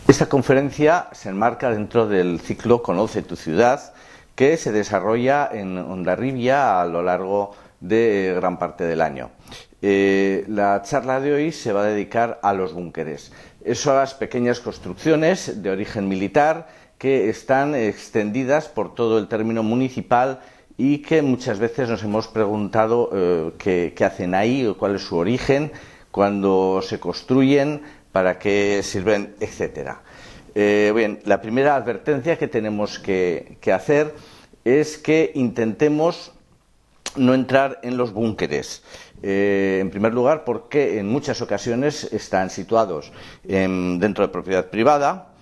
Esta conferencia se enmarca dentro del ciclo Conoce tu ciudad, que se desarrolla en Hondarribia a lo largo de gran parte del año. La charla de hoy se va a dedicar a los búnkeres, esas pequeñas construcciones de origen militar que están extendidas por todo el término municipal y que muchas veces nos hemos preguntado qué hacen ahí, o cuál es su origen, cuándo se construyen, para qué sirven, etcétera. Bien, la primera advertencia que tenemos que hacer es que intentemos no entrar en los búnkeres. En primer lugar, porque en muchas ocasiones están situados dentro de propiedad privada.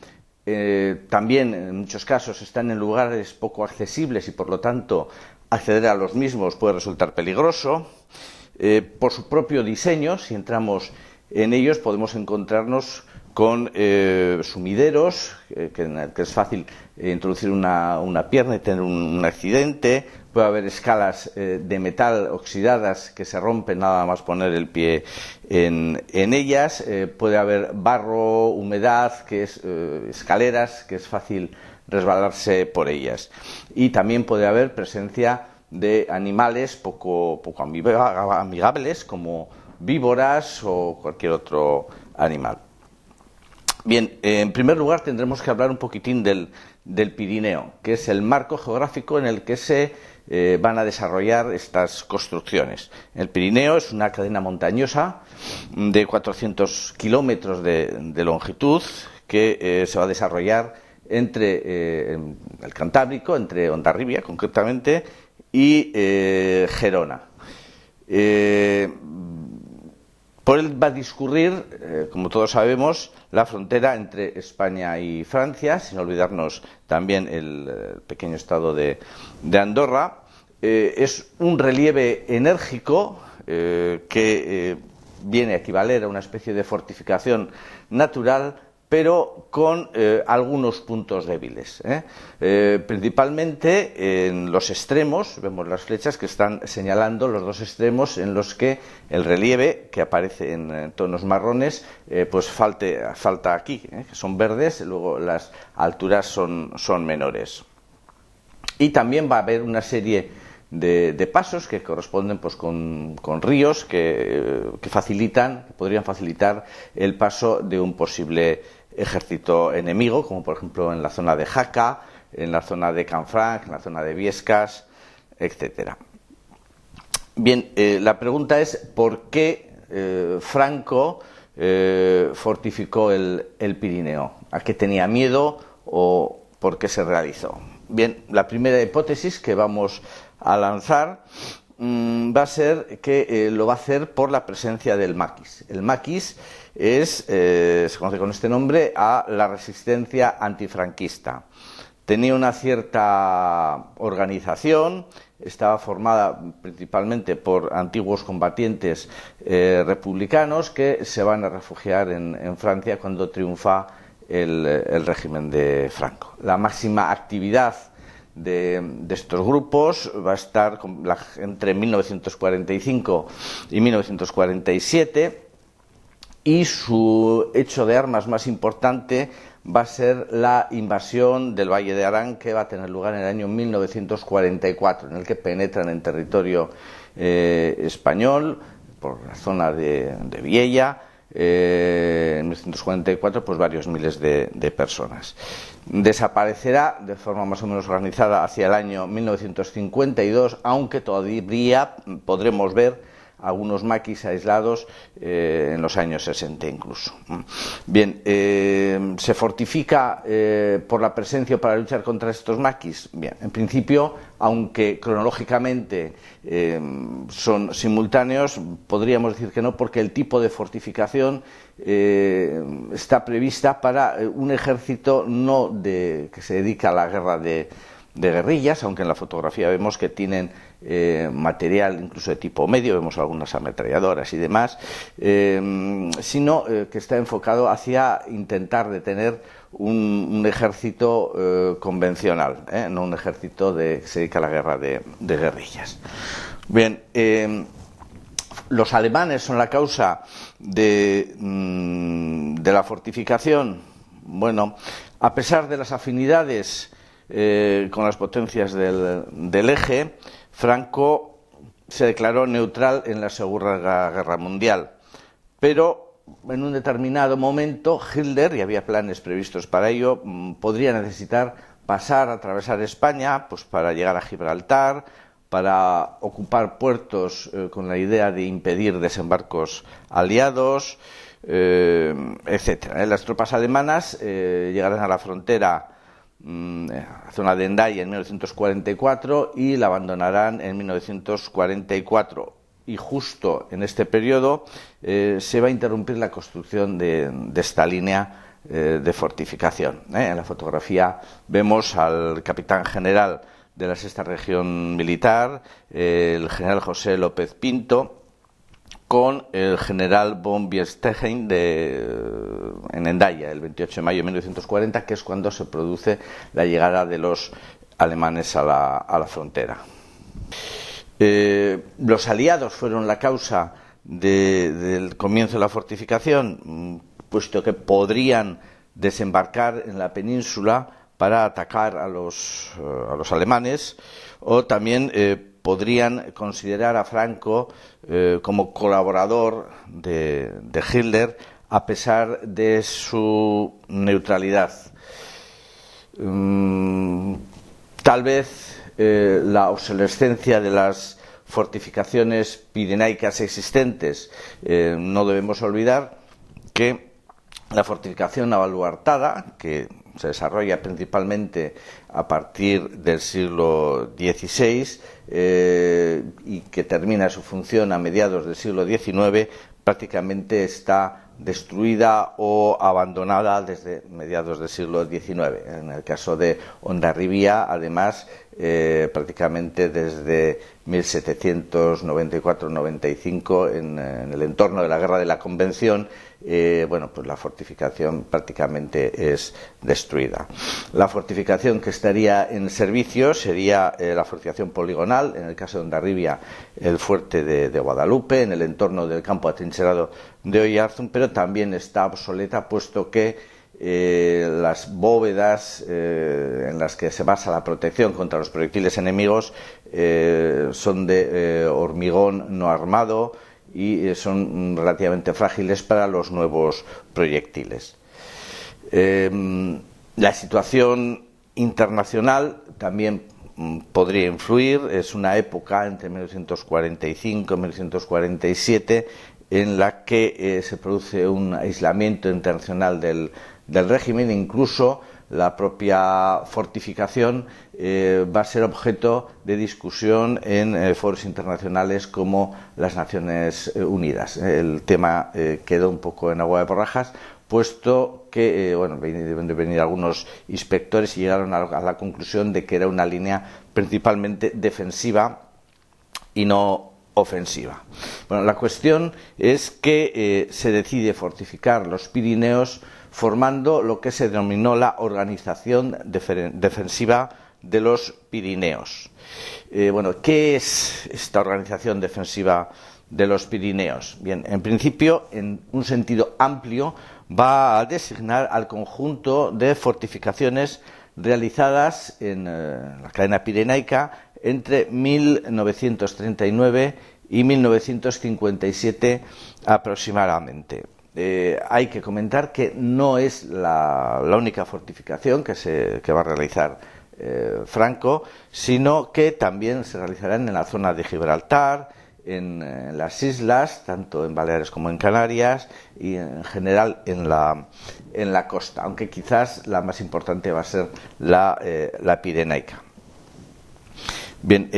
También, en muchos casos, están en lugares poco accesibles y, por lo tanto, acceder a los mismos puede resultar peligroso. Por su propio diseño, si entramos en ellos, podemos encontrarnos con sumideros, en el que es fácil introducir una pierna y tener un accidente. Puede haber escalas de metal oxidadas que se rompen nada más poner el pie en ellas. Puede haber barro, humedad, escaleras, que es fácil resbalarse por ellas. Y también puede haber presencia de animales poco amigables, como víboras o cualquier otro animal. Bien, en primer lugar tendremos que hablar un poquitín del Pirineo, que es el marco geográfico en el que se van a desarrollar estas construcciones. El Pirineo es una cadena montañosa de 400 kilómetros de longitud que se va a desarrollar entre el Cantábrico, entre Hondarribia concretamente, y Gerona. Por él va a discurrir, como todos sabemos, la frontera entre España y Francia, sin olvidarnos también el pequeño estado de Andorra. Es un relieve enérgico que viene a equivaler a una especie de fortificación natural, pero con algunos puntos débiles. Principalmente en los extremos, vemos las flechas que están señalando los dos extremos en los que el relieve, que aparece en tonos marrones, pues falta aquí, que son verdes, luego las alturas son menores. Y también va a haber una serie de pasos que corresponden pues con ríos que podrían facilitar el paso de un posible ejército enemigo, como por ejemplo en la zona de Jaca, en la zona de Canfranc, en la zona de Viescas, etcétera. Bien, la pregunta es ¿por qué Franco fortificó el Pirineo? ¿A qué tenía miedo o por qué se realizó? Bien, la primera hipótesis que vamos a lanzar va a ser que lo va a hacer por la presencia del maquis. El maquis se conoce con este nombre a la resistencia antifranquista. Tenía una cierta organización, estaba formada principalmente por antiguos combatientes republicanos que se van a refugiar en Francia cuando triunfa el régimen de Franco. La máxima actividad de estos grupos va a estar entre 1945 y 1947 y su hecho de armas más importante va a ser la invasión del Valle de Arán, que va a tener lugar en el año 1944, en el que penetran en territorio español por la zona de Viella. En 1944 pues varios miles de personas. Desaparecerá de forma más o menos organizada hacia el año 1952, aunque todavía podremos ver algunos maquis aislados en los años 60 incluso. Bien, ¿se fortifica por la presencia o para luchar contra estos maquis? Bien, en principio, aunque cronológicamente son simultáneos, podríamos decir que no, porque el tipo de fortificación está prevista para un ejército no que se dedica a la guerra de guerrillas, aunque en la fotografía vemos que tienen material incluso de tipo medio, vemos algunas ametralladoras y demás, sino que está enfocado hacia intentar detener un ejército convencional, no un ejército que se dedica a la guerra de guerrillas. Bien, los alemanes son la causa de la fortificación. Bueno, a pesar de las afinidades con las potencias del eje, Franco se declaró neutral en la Segunda Guerra Mundial, pero en un determinado momento Hitler, y había planes previstos para ello, podría necesitar atravesar España pues para llegar a Gibraltar, para ocupar puertos con la idea de impedir desembarcos aliados, etcétera. Las tropas alemanas llegarán a la frontera, la zona de Hendaye, en 1944 y la abandonarán en 1944. Y justo en este periodo se va a interrumpir la construcción de esta línea de fortificación. En la fotografía vemos al capitán general de la Sexta Región Militar, el general José López Pinto, con el general von Bierstein en Hendaye, el 28 de mayo de 1940, que es cuando se produce la llegada de los alemanes a la frontera. Los aliados fueron la causa del comienzo de la fortificación, puesto que podrían desembarcar en la península para atacar a los alemanes, o también podrían considerar a Franco como colaborador de Hitler a pesar de su neutralidad. Tal vez la obsolescencia de las fortificaciones pirenaicas existentes. No debemos olvidar que la fortificación navalluartada, que se desarrolla principalmente a partir del siglo XVI y que termina su función a mediados del siglo XIX, prácticamente está destruida o abandonada desde mediados del siglo XIX. En el caso de Hondarribia, además, prácticamente desde 1794-95, en el entorno de la Guerra de la Convención, pues la fortificación prácticamente es destruida. La fortificación que estaría en servicio sería la fortificación poligonal, en el caso de Hondarribia el fuerte de Guadalupe, en el entorno del campo atrincherado de Oyarzún, pero también está obsoleta puesto que las bóvedas en las que se basa la protección contra los proyectiles enemigos son de hormigón no armado y son relativamente frágiles para los nuevos proyectiles. La situación internacional también podría influir. Es una época entre 1945 y 1947 en la que se produce un aislamiento internacional del régimen. Incluso la propia fortificación va a ser objeto de discusión en foros internacionales como las Naciones Unidas. El tema quedó un poco en agua de borrajas, puesto que deben de venir algunos inspectores y llegaron a la conclusión de que era una línea principalmente defensiva y no ofensiva. Bueno, la cuestión es que se decide fortificar los Pirineos formando lo que se denominó la Organización Defensiva de los Pirineos. ¿Qué es esta Organización Defensiva de los Pirineos? Bien, en principio, en un sentido amplio, va a designar al conjunto de fortificaciones realizadas en la cadena pirenaica entre 1939 y 1957 aproximadamente. Hay que comentar que no es la única fortificación que va a realizar Franco, sino que también se realizarán en la zona de Gibraltar, en las islas, tanto en Baleares como en Canarias, y en general en la costa, aunque quizás la más importante va a ser la pirenaica. Bien,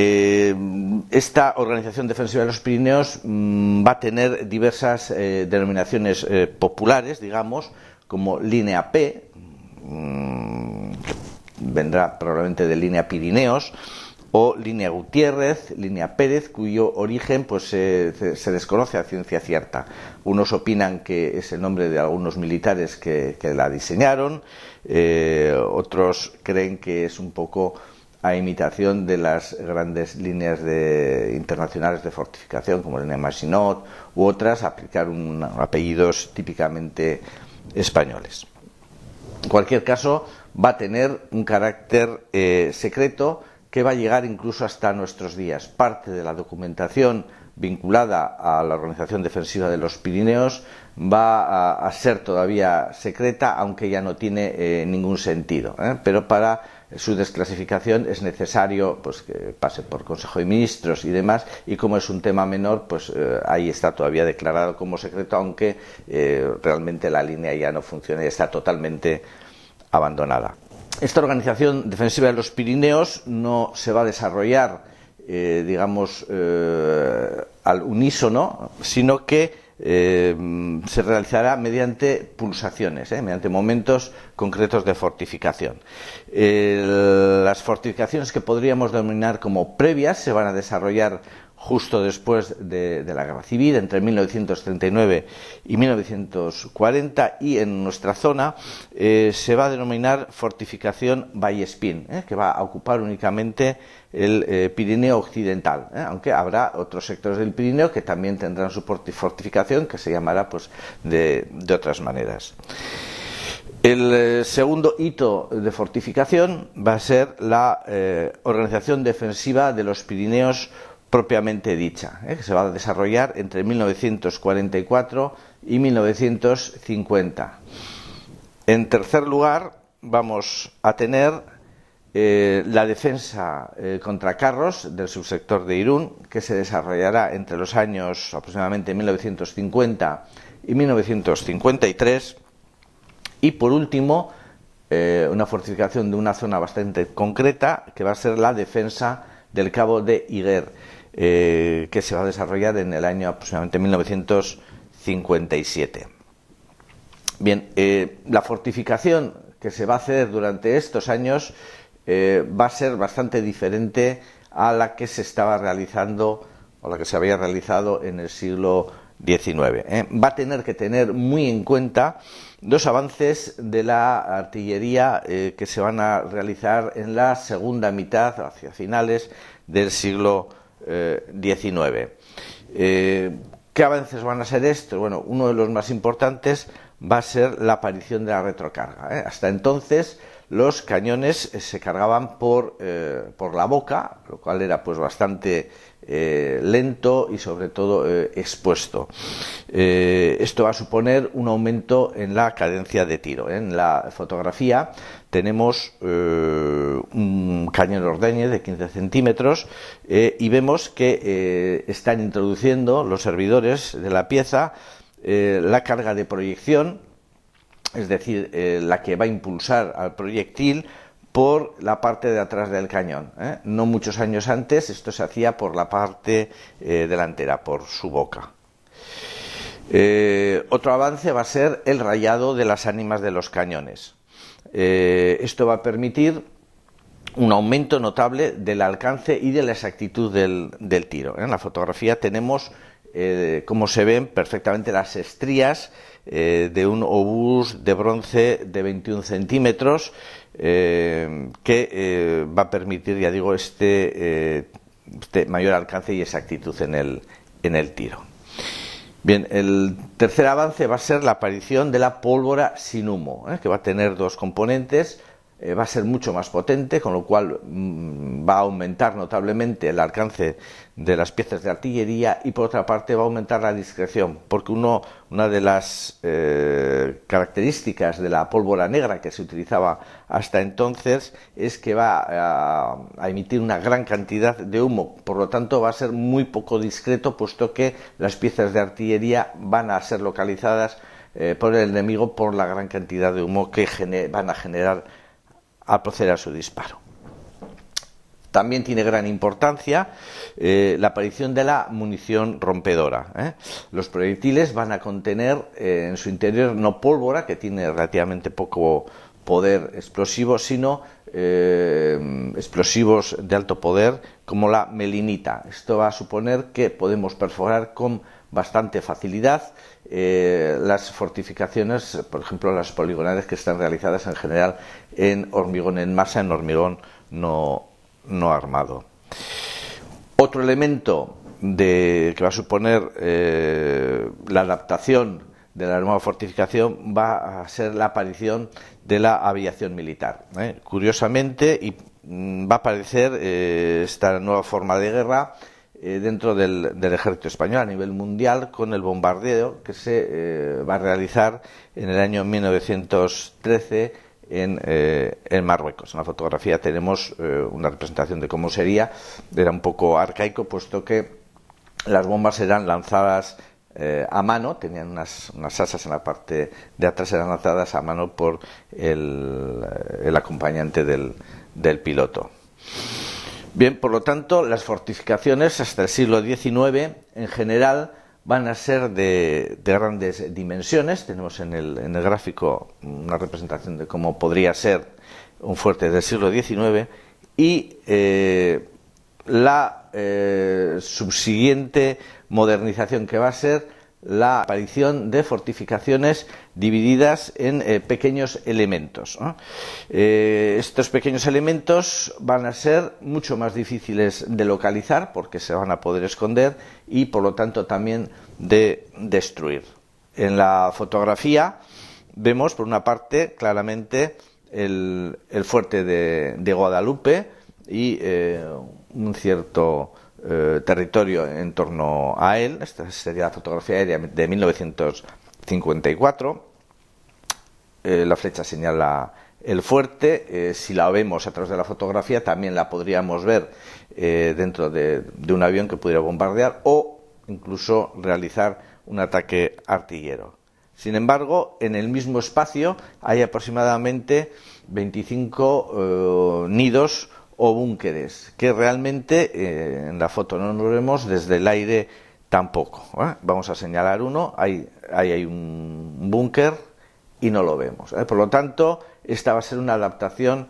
esta Organización Defensiva de los Pirineos va a tener diversas denominaciones populares, digamos, como Línea P, que vendrá probablemente de Línea Pirineos, o Línea Gutiérrez, Línea Pérez, cuyo origen se desconoce a ciencia cierta. Unos opinan que es el nombre de algunos militares que la diseñaron, otros creen que es un poco a imitación de las grandes líneas internacionales de fortificación, como la línea Maginot u otras, aplicar apellidos típicamente españoles. En cualquier caso, va a tener un carácter secreto que va a llegar incluso hasta nuestros días. Parte de la documentación vinculada a la Organización Defensiva de los Pirineos va a ser todavía secreta, aunque ya no tiene ningún sentido, pero para su desclasificación es necesario pues que pase por Consejo de Ministros y demás, y como es un tema menor, pues ahí está todavía declarado como secreto, aunque realmente la línea ya no funciona y está totalmente abandonada. Esta Organización Defensiva de los Pirineos no se va a desarrollar, digamos, al unísono, sino que se realizará mediante pulsaciones, mediante momentos concretos de fortificación. Las fortificaciones que podríamos denominar como previas se van a desarrollar justo después de la Guerra Civil, entre 1939 y 1940, y en nuestra zona se va a denominar fortificación Vallespín, que va a ocupar únicamente el Pirineo occidental, aunque habrá otros sectores del Pirineo que también tendrán su fortificación, que se llamará pues de otras maneras. El segundo hito de fortificación va a ser la Organización Defensiva de los Pirineos propiamente dicha, que se va a desarrollar entre 1944 y 1950. En tercer lugar, vamos a tener la defensa contra carros del subsector de Irún, que se desarrollará entre los años aproximadamente 1950 y 1953. Y por último, una fortificación de una zona bastante concreta, que va a ser la defensa del Cabo de Higuer, que se va a desarrollar en el año aproximadamente 1957. Bien, la fortificación que se va a hacer durante estos años va a ser bastante diferente a la que se estaba realizando o la que se había realizado en el siglo XIX. Va a tener que tener muy en cuenta dos avances de la artillería que se van a realizar en la segunda mitad, hacia finales del siglo XIX. ¿Qué avances van a ser estos? Bueno, uno de los más importantes va a ser la aparición de la retrocarga. Hasta entonces los cañones se cargaban por la boca, lo cual era pues bastante lento y sobre todo expuesto. Esto va a suponer un aumento en la cadencia de tiro. En la fotografía tenemos un cañón Ordeñez de 15 centímetros y vemos que están introduciendo los servidores de la pieza la carga de proyección, es decir, la que va a impulsar al proyectil por la parte de atrás del cañón. No muchos años antes esto se hacía por la parte delantera, por su boca. Otro avance va a ser el rayado de las ánimas de los cañones. Esto va a permitir un aumento notable del alcance y de la exactitud del tiro. En la fotografía tenemos como se ven perfectamente las estrías de un obús de bronce de 21 centímetros que va a permitir, ya digo, este mayor alcance y exactitud en el tiro. Bien, el tercer avance va a ser la aparición de la pólvora sin humo, que va a tener dos componentes. Va a ser mucho más potente, con lo cual va a aumentar notablemente el alcance de las piezas de artillería, y por otra parte va a aumentar la discreción, porque una de las características de la pólvora negra que se utilizaba hasta entonces es que va a emitir una gran cantidad de humo, por lo tanto va a ser muy poco discreto, puesto que las piezas de artillería van a ser localizadas por el enemigo por la gran cantidad de humo que van a generar al proceder a su disparo. También tiene gran importancia la aparición de la munición rompedora. Los proyectiles van a contener en su interior no pólvora, que tiene relativamente poco poder explosivo, sino explosivos de alto poder como la melinita. Esto va a suponer que podemos perforar con bastante facilidad las fortificaciones, por ejemplo las poligonales, que están realizadas en general en hormigón en masa, en hormigón no armado. Otro elemento que va a suponer la adaptación de la nueva fortificación va a ser la aparición de la aviación militar. Curiosamente, va a aparecer esta nueva forma de guerra dentro del ejército español a nivel mundial, con el bombardeo que se va a realizar en el año 1913 en Marruecos. En la fotografía tenemos una representación de cómo sería. Era un poco arcaico, puesto que las bombas eran lanzadas a mano, tenían unas asas en la parte de atrás, eran lanzadas a mano por el acompañante del piloto. Bien, por lo tanto, las fortificaciones hasta el siglo XIX en general van a ser de grandes dimensiones. Tenemos en el gráfico una representación de cómo podría ser un fuerte del siglo XIX, y la subsiguiente modernización, que va a ser la aparición de fortificaciones divididas en pequeños elementos. Estos pequeños elementos van a ser mucho más difíciles de localizar, porque se van a poder esconder y por lo tanto también de destruir. En la fotografía vemos por una parte claramente el fuerte de Guadalupe y un cierto territorio en torno a él. Esta sería la fotografía aérea de 1954. La flecha señala el fuerte. Si la vemos a través de la fotografía, también la podríamos ver dentro de un avión que pudiera bombardear o incluso realizar un ataque artillero. Sin embargo, en el mismo espacio hay aproximadamente 25 nidos o búnkeres, que realmente en la foto no lo vemos, desde el aire tampoco. Vamos a señalar uno, ahí hay un búnker y no lo vemos. Por lo tanto, esta va a ser una adaptación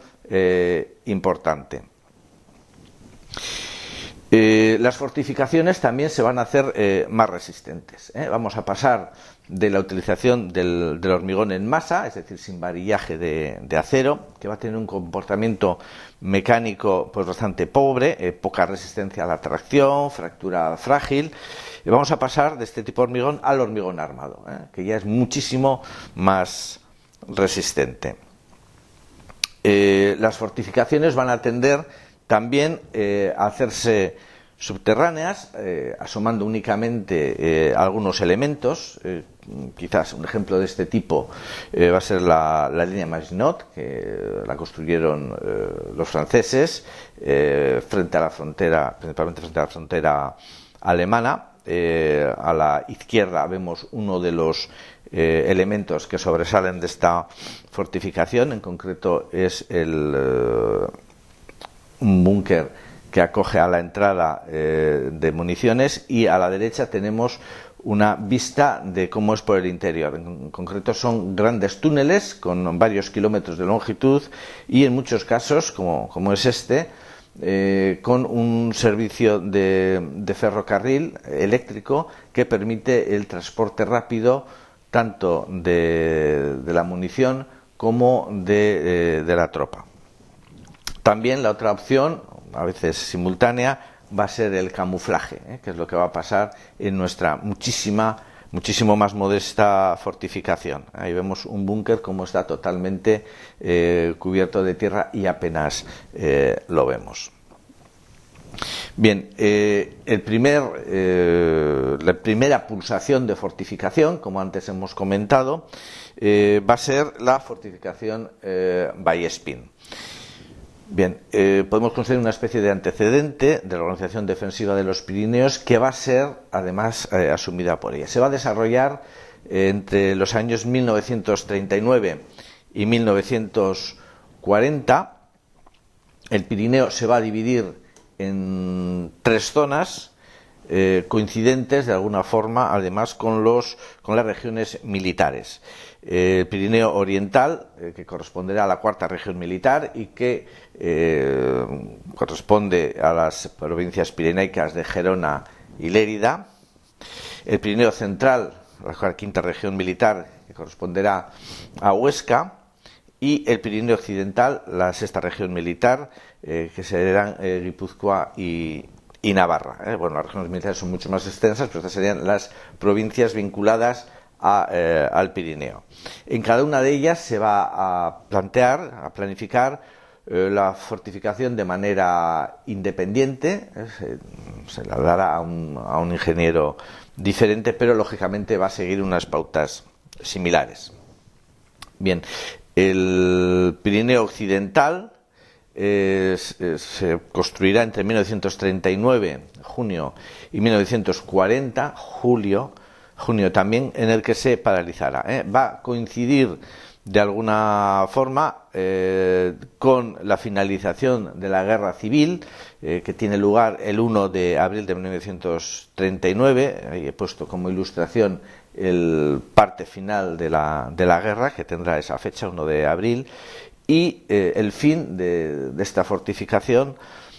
importante. Las fortificaciones también se van a hacer más resistentes. Vamos a pasar de la utilización del hormigón en masa, es decir, sin varillaje de acero, que va a tener un comportamiento mecánico pues bastante pobre, poca resistencia a la tracción, fractura frágil. Vamos a pasar de este tipo de hormigón al hormigón armado, que ya es muchísimo más resistente. Las fortificaciones van a tender también a hacerse subterráneas, asomando únicamente algunos elementos. Quizás un ejemplo de este tipo va a ser la línea Maginot, que la construyeron los franceses frente a la frontera, principalmente frente a la frontera alemana. A la izquierda vemos uno de los elementos que sobresalen de esta fortificación. En concreto es un búnker que acoge a la entrada de municiones, y a la derecha tenemos una vista de cómo es por el interior. En concreto son grandes túneles con varios kilómetros de longitud y en muchos casos, como es este, con un servicio de ferrocarril eléctrico que permite el transporte rápido tanto de la munición como de la tropa. También la otra opción, a veces simultánea, va a ser el camuflaje, que es lo que va a pasar en nuestra muchísimo más modesta fortificación. Ahí vemos un búnker como está totalmente cubierto de tierra y apenas lo vemos. Bien, la primera pulsación de fortificación, como antes hemos comentado, va a ser la fortificación Vallespín. Bien, podemos considerar una especie de antecedente de la Organización Defensiva de los Pirineos, que va a ser además asumida por ella. Se va a desarrollar entre los años 1939 y 1940. El Pirineo se va a dividir en 3 zonas coincidentes de alguna forma, además con las regiones militares. El Pirineo Oriental, que corresponderá a la 4ª región militar y que corresponde a las provincias pirenaicas de Gerona y Lérida. El Pirineo Central, la 5ª región militar, que corresponderá a Huesca. Y el Pirineo Occidental, la 6ª región militar, que serán Guipúzcoa y Navarra. Bueno, las regiones militares son mucho más extensas, pero estas serían las provincias vinculadas al Pirineo. En cada una de ellas se va a plantear, a planificar la fortificación de manera independiente, se la dará a un ingeniero diferente, pero lógicamente va a seguir unas pautas similares. Bien, el Pirineo Occidental se construirá entre 1939, junio, y 1940, junio también, en el que se paralizará. Va a coincidir de alguna forma con la finalización de la guerra civil, que tiene lugar el 1 de abril de 1939. Ahí he puesto como ilustración el parte final de la guerra, que tendrá esa fecha, 1 de abril, y el fin de esta fortificación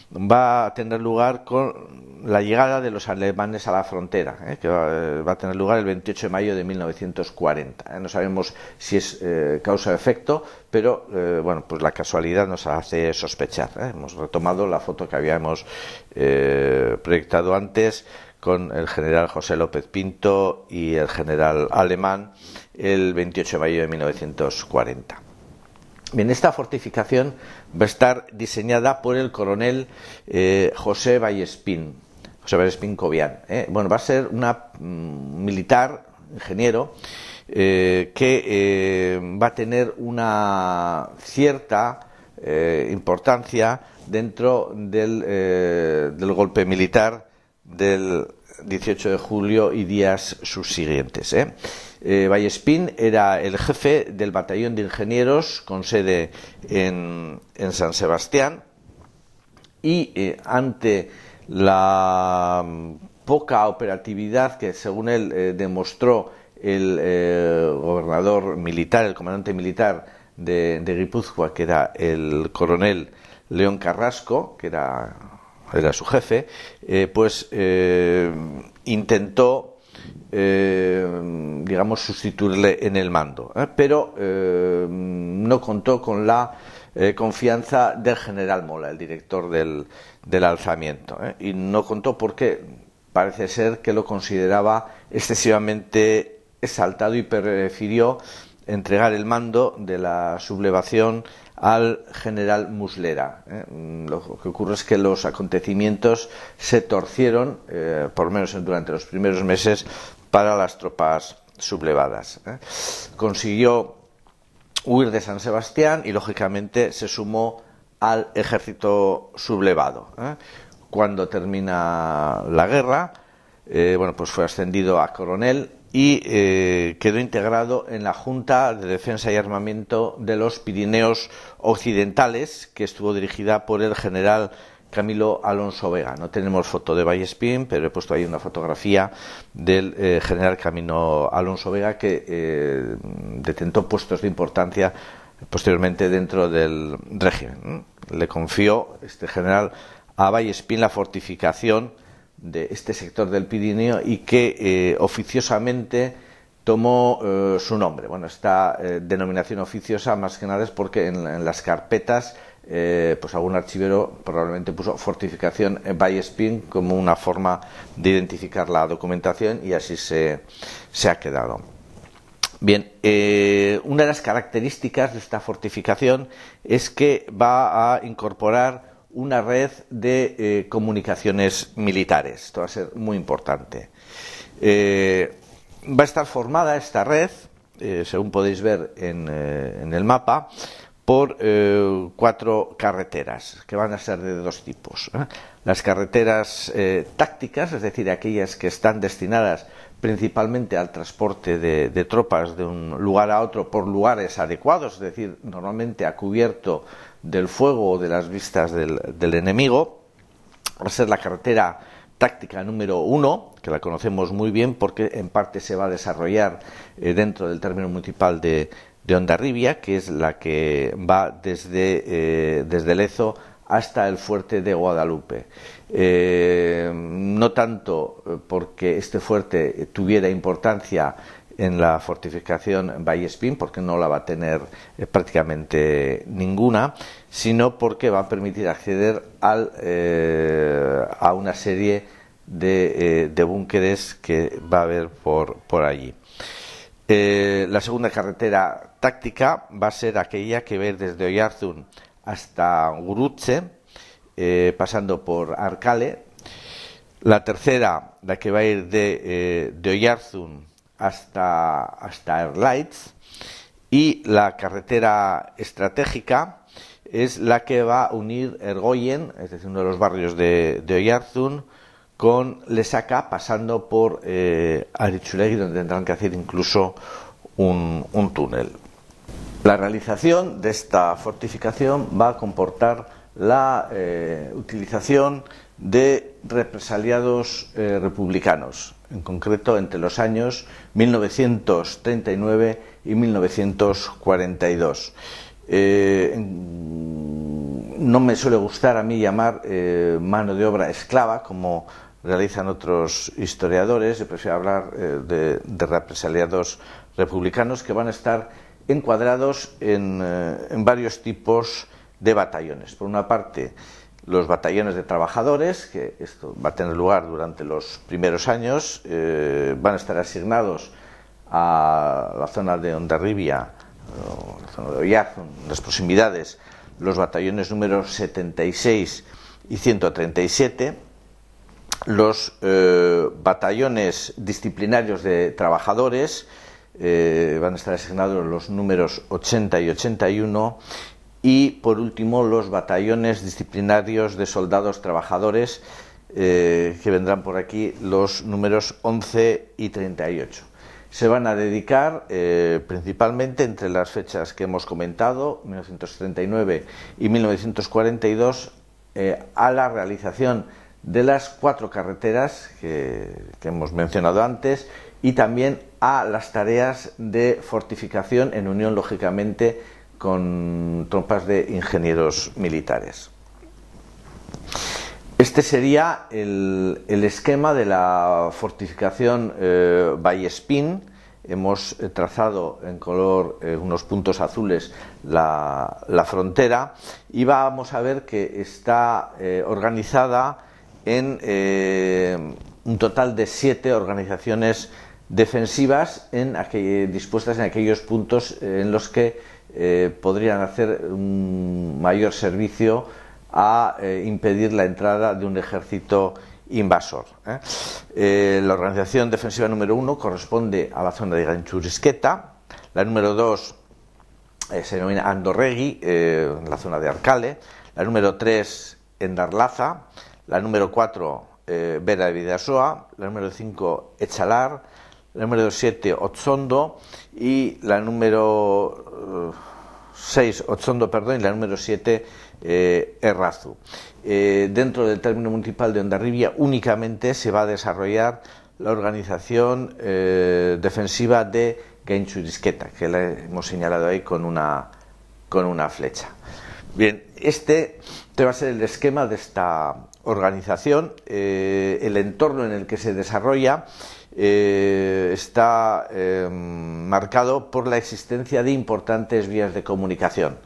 va a tener lugar con la llegada de los alemanes a la frontera, que va a tener lugar el 28 de mayo de 1940. No sabemos si es causa o efecto, pero bueno, pues la casualidad nos hace sospechar. Hemos retomado la foto que habíamos proyectado antes con el general José López Pinto y el general alemán el 28 de mayo de 1940. Bien, esta fortificación va a estar diseñada por el coronel José Vallespín Cobián. Bueno, va a ser un militar, ingeniero, que va a tener una cierta importancia dentro del golpe militar del 18 de julio y días subsiguientes. Vallespín era el jefe del batallón de ingenieros con sede en San Sebastián, y ante la poca operatividad que, según él, demostró el gobernador militar, el comandante militar de Guipúzcoa, que era el coronel León Carrasco, que era su jefe, pues intentó digamos sustituirle en el mando, pero no contó con la confianza del general Mola, el director del alzamiento, y no contó porque parece ser que lo consideraba excesivamente exaltado y prefirió entregar el mando de la sublevación al general Muslera. Lo que ocurre es que los acontecimientos se torcieron, por lo menos durante los primeros meses, para las tropas sublevadas. Consiguió huir de San Sebastián y, lógicamente, se sumó al ejército sublevado. Cuando termina la guerra, bueno, pues fue ascendido a coronel y quedó integrado en la Junta de Defensa y Armamento de los Pirineos Occidentales, que estuvo dirigida por el general Camilo Alonso Vega. No tenemos foto de Vallespín, pero he puesto ahí una fotografía del general Camilo Alonso Vega, que detentó puestos de importancia posteriormente dentro del régimen. Le confió este general a Vallespín la fortificación de este sector del Pirineo y que oficiosamente tomó su nombre. Bueno, esta denominación oficiosa más que nada es porque en las carpetas pues algún archivero probablemente puso fortificación Vallespín como una forma de identificar la documentación, y así se ha quedado. Bien, una de las características de esta fortificación es que va a incorporar una red de comunicaciones militares. Esto va a ser muy importante. Va a estar formada esta red, según podéis ver en el mapa, por 4 carreteras, que van a ser de 2 tipos. Las carreteras tácticas, es decir, aquellas que están destinadas principalmente al transporte de tropas de un lugar a otro por lugares adecuados, es decir, normalmente a cubierto del fuego o de las vistas del enemigo. Va a ser la carretera táctica número 1, que la conocemos muy bien porque en parte se va a desarrollar dentro del término municipal de Hondarribia, que es la que va desde Lezo hasta el fuerte de Guadalupe. No tanto porque este fuerte tuviera importancia en la fortificación Vallespín, porque no la va a tener prácticamente ninguna, sino porque va a permitir acceder a una serie de búnkeres que va a haber por allí. La segunda carretera táctica va a ser aquella que va a ir desde Oiartzun hasta Gurutze, pasando por Arkale. La tercera, la que va a ir de Oiartzun hasta Erlaitz. Y la carretera estratégica es la que va a unir Ergoien, es decir, uno de los barrios de Oiartzun, con Lesaca, pasando por Aritxulegi, donde tendrán que hacer incluso un túnel. La realización de esta fortificación va a comportar la utilización de represaliados republicanos, en concreto entre los años 1939 y 1942. No me suele gustar a mí llamar mano de obra esclava, como realizan otros historiadores. Yo prefiero hablar de represaliados republicanos, que van a estar encuadrados en varios tipos de batallones. Por una parte, los batallones de trabajadores, que esto va a tener lugar durante los primeros años, van a estar asignados a la zona de Hondarribia, la zona de Oiartzun, en las proximidades, los batallones números 76 y 137, los batallones disciplinarios de trabajadores van a estar asignados los números 80 y 81, y por último los batallones disciplinarios de soldados trabajadores, que vendrán por aquí los números 11 y 38. Se van a dedicar principalmente, entre las fechas que hemos comentado, 1939 y 1942, a la realización de las 4 carreteras que hemos mencionado antes, y también a las tareas de fortificación, en unión lógicamente con tropas de ingenieros militares. Este sería el esquema de la fortificación Vallespín. Hemos trazado en color unos puntos azules la frontera, y vamos a ver que está organizada en un total de 7 organizaciones defensivas dispuestas en aquellos puntos en los que podrían hacer un mayor servicio a impedir la entrada de un ejército invasor. La organización defensiva número 1 corresponde a la zona de Gaintxurizketa, la número 2 se denomina Andorregi, en la zona de Arkale, la número 3 Endarlaza, la número 4 Vera de Bidasoa, la número 5 Echalar, la número 7 Otzondo, y la número 6 Otzondo, perdón, y la número 7 Errazu. Dentro del término municipal de Hondarribia únicamente se va a desarrollar la organización defensiva de Gaintxurizketa, que la hemos señalado ahí con una flecha. Bien, este va a ser el esquema de esta organización. El entorno en el que se desarrolla está marcado por la existencia de importantes vías de comunicación.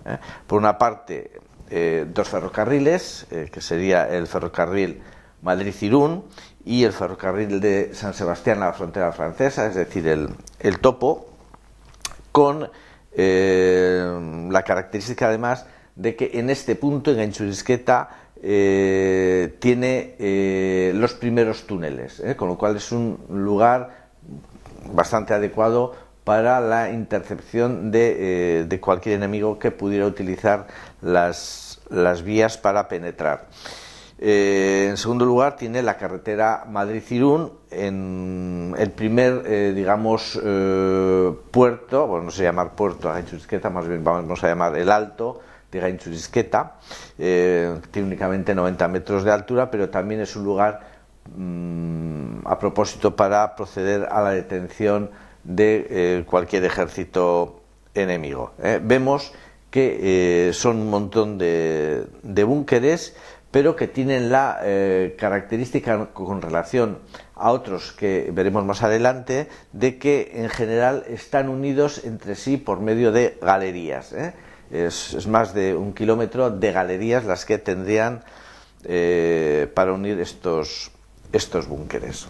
Por una parte, 2 ferrocarriles, que sería el ferrocarril Madrid-Irún y el ferrocarril de San Sebastián a la frontera francesa, es decir, el Topo, con la característica además de que en este punto, en Gaintxurizketa, tiene los primeros túneles, con lo cual es un lugar bastante adecuado para la intercepción de cualquier enemigo que pudiera utilizar las vías para penetrar. En segundo lugar, tiene la carretera Madrid-Irún, en el primer, puerto, bueno, no se llama puerto a Gaintxurizketa, más bien vamos a llamar el alto de Gaintxurizketa. Tiene únicamente 90 metros de altura, pero también es un lugar a propósito para proceder a la detención de cualquier ejército enemigo. Vemos que son un montón de búnkeres, pero que tienen la característica, con relación a otros que veremos más adelante, de que en general están unidos entre sí por medio de galerías. Es más de 1 kilómetro de galerías las que tendrían para unir estos búnkeres.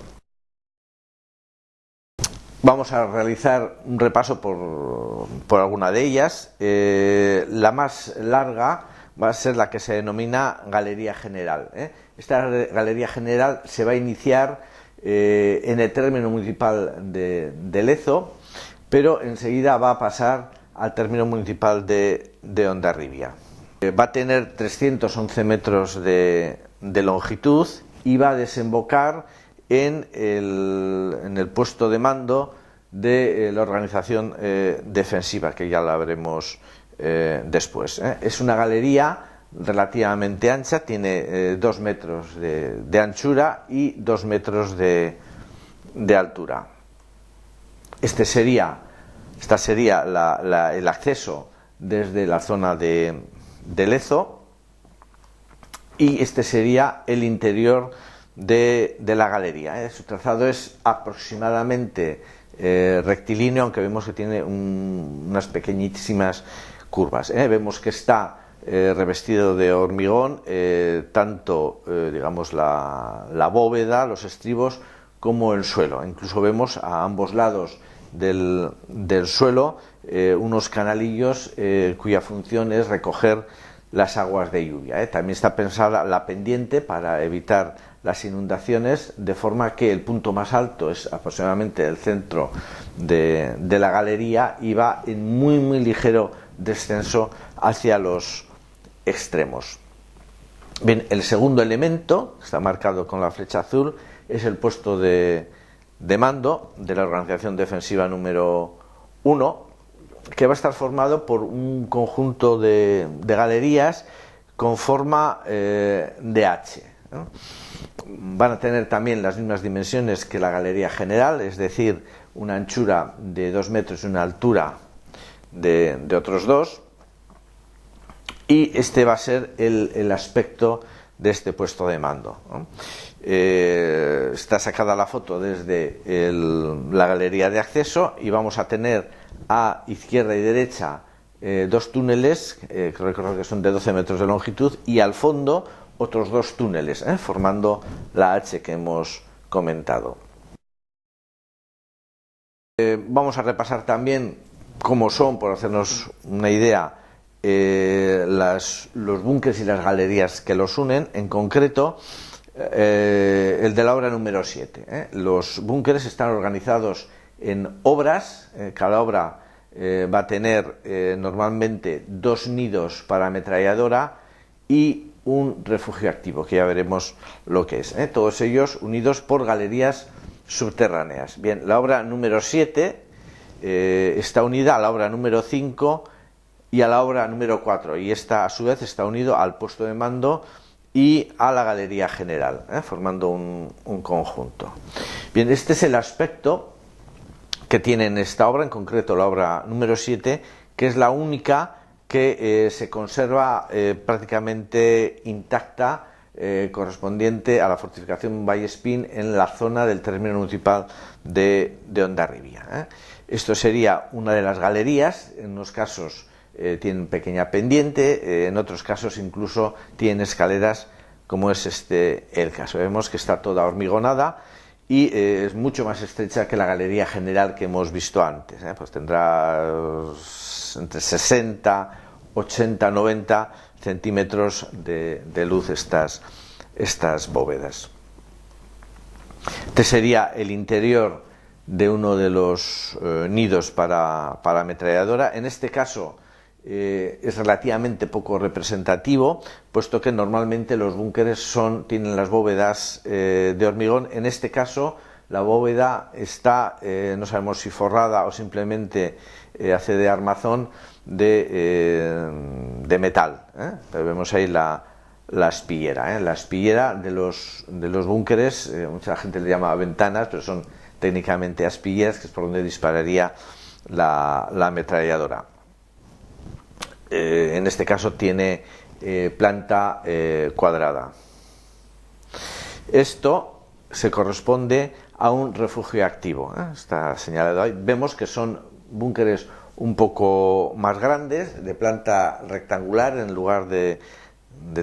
Vamos a realizar un repaso por alguna de ellas. La más larga va a ser la que se denomina Galería General. Esta Galería General se va a iniciar en el término municipal de Lezo, pero enseguida va a pasar al término municipal de Hondarribia. Va a tener 311 metros de longitud y va a desembocar en el puesto de mando de la organización defensiva, que ya la veremos después. Es una galería relativamente ancha, tiene 2 metros de anchura y 2 metros de altura. Esta sería el acceso desde la zona de Lezo, y este sería el interior de la galería. Su trazado es aproximadamente rectilíneo, aunque vemos que tiene unas pequeñísimas curvas. Vemos que está revestido de hormigón, tanto digamos la bóveda, los estribos, como el suelo. Incluso vemos a ambos lados del suelo unos canalillos cuya función es recoger las aguas de lluvia. También está pensada la pendiente para evitar las inundaciones, de forma que el punto más alto es aproximadamente el centro de la galería y va en muy ligero descenso hacia los extremos. Bien, el segundo elemento, que está marcado con la flecha azul, es el puesto de mando de la organización defensiva número 1, que va a estar formado por un conjunto de galerías con forma de H. Van a tener también las mismas dimensiones que la galería general, es decir, una anchura de 2 metros y una altura de otros 2, y este va a ser el aspecto de este puesto de mando. Está sacada la foto desde la galería de acceso, y vamos a tener a izquierda y derecha 2 túneles, creo que son de 12 metros de longitud, y al fondo otros 2 túneles, formando la H que hemos comentado. Vamos a repasar también cómo son, por hacernos una idea, los búnkeres y las galerías que los unen. En concreto, el de la obra número 7. Los búnkeres están organizados en obras. Cada obra va a tener normalmente 2 nidos para ametralladora y un refugio activo, que ya veremos lo que es. Todos ellos unidos por galerías subterráneas. Bien, la obra número 7 está unida a la obra número 5 y a la obra número 4, y esta a su vez está unido al puesto de mando y a la galería general, formando un conjunto. Bien, este es el aspecto que tiene en esta obra, en concreto la obra número 7, que es la única que se conserva prácticamente intacta, correspondiente a la fortificación Vallespín en la zona del término municipal de Hondarribia. Esto sería una de las galerías. En unos casos tienen pequeña pendiente, en otros casos incluso tienen escaleras, como es el caso. Vemos que está toda hormigonada y es mucho más estrecha que la galería general que hemos visto antes. Pues tendrá entre 60, 80, 90 centímetros de luz estas bóvedas. Este sería el interior de uno de los nidos para ametralladora. En este caso es relativamente poco representativo, puesto que normalmente los búnkeres tienen las bóvedas de hormigón. En este caso la bóveda está, no sabemos si forrada o simplemente hace de armazón de metal. Pero vemos ahí la espillera. La espillera de los búnkeres, mucha gente le llama ventanas, pero son técnicamente aspilleras, que es por donde dispararía la ametralladora. En este caso tiene planta cuadrada. Esto se corresponde a un refugio activo. Está señalado ahí. Vemos que son búnkeres un poco más grandes, de planta rectangular en lugar de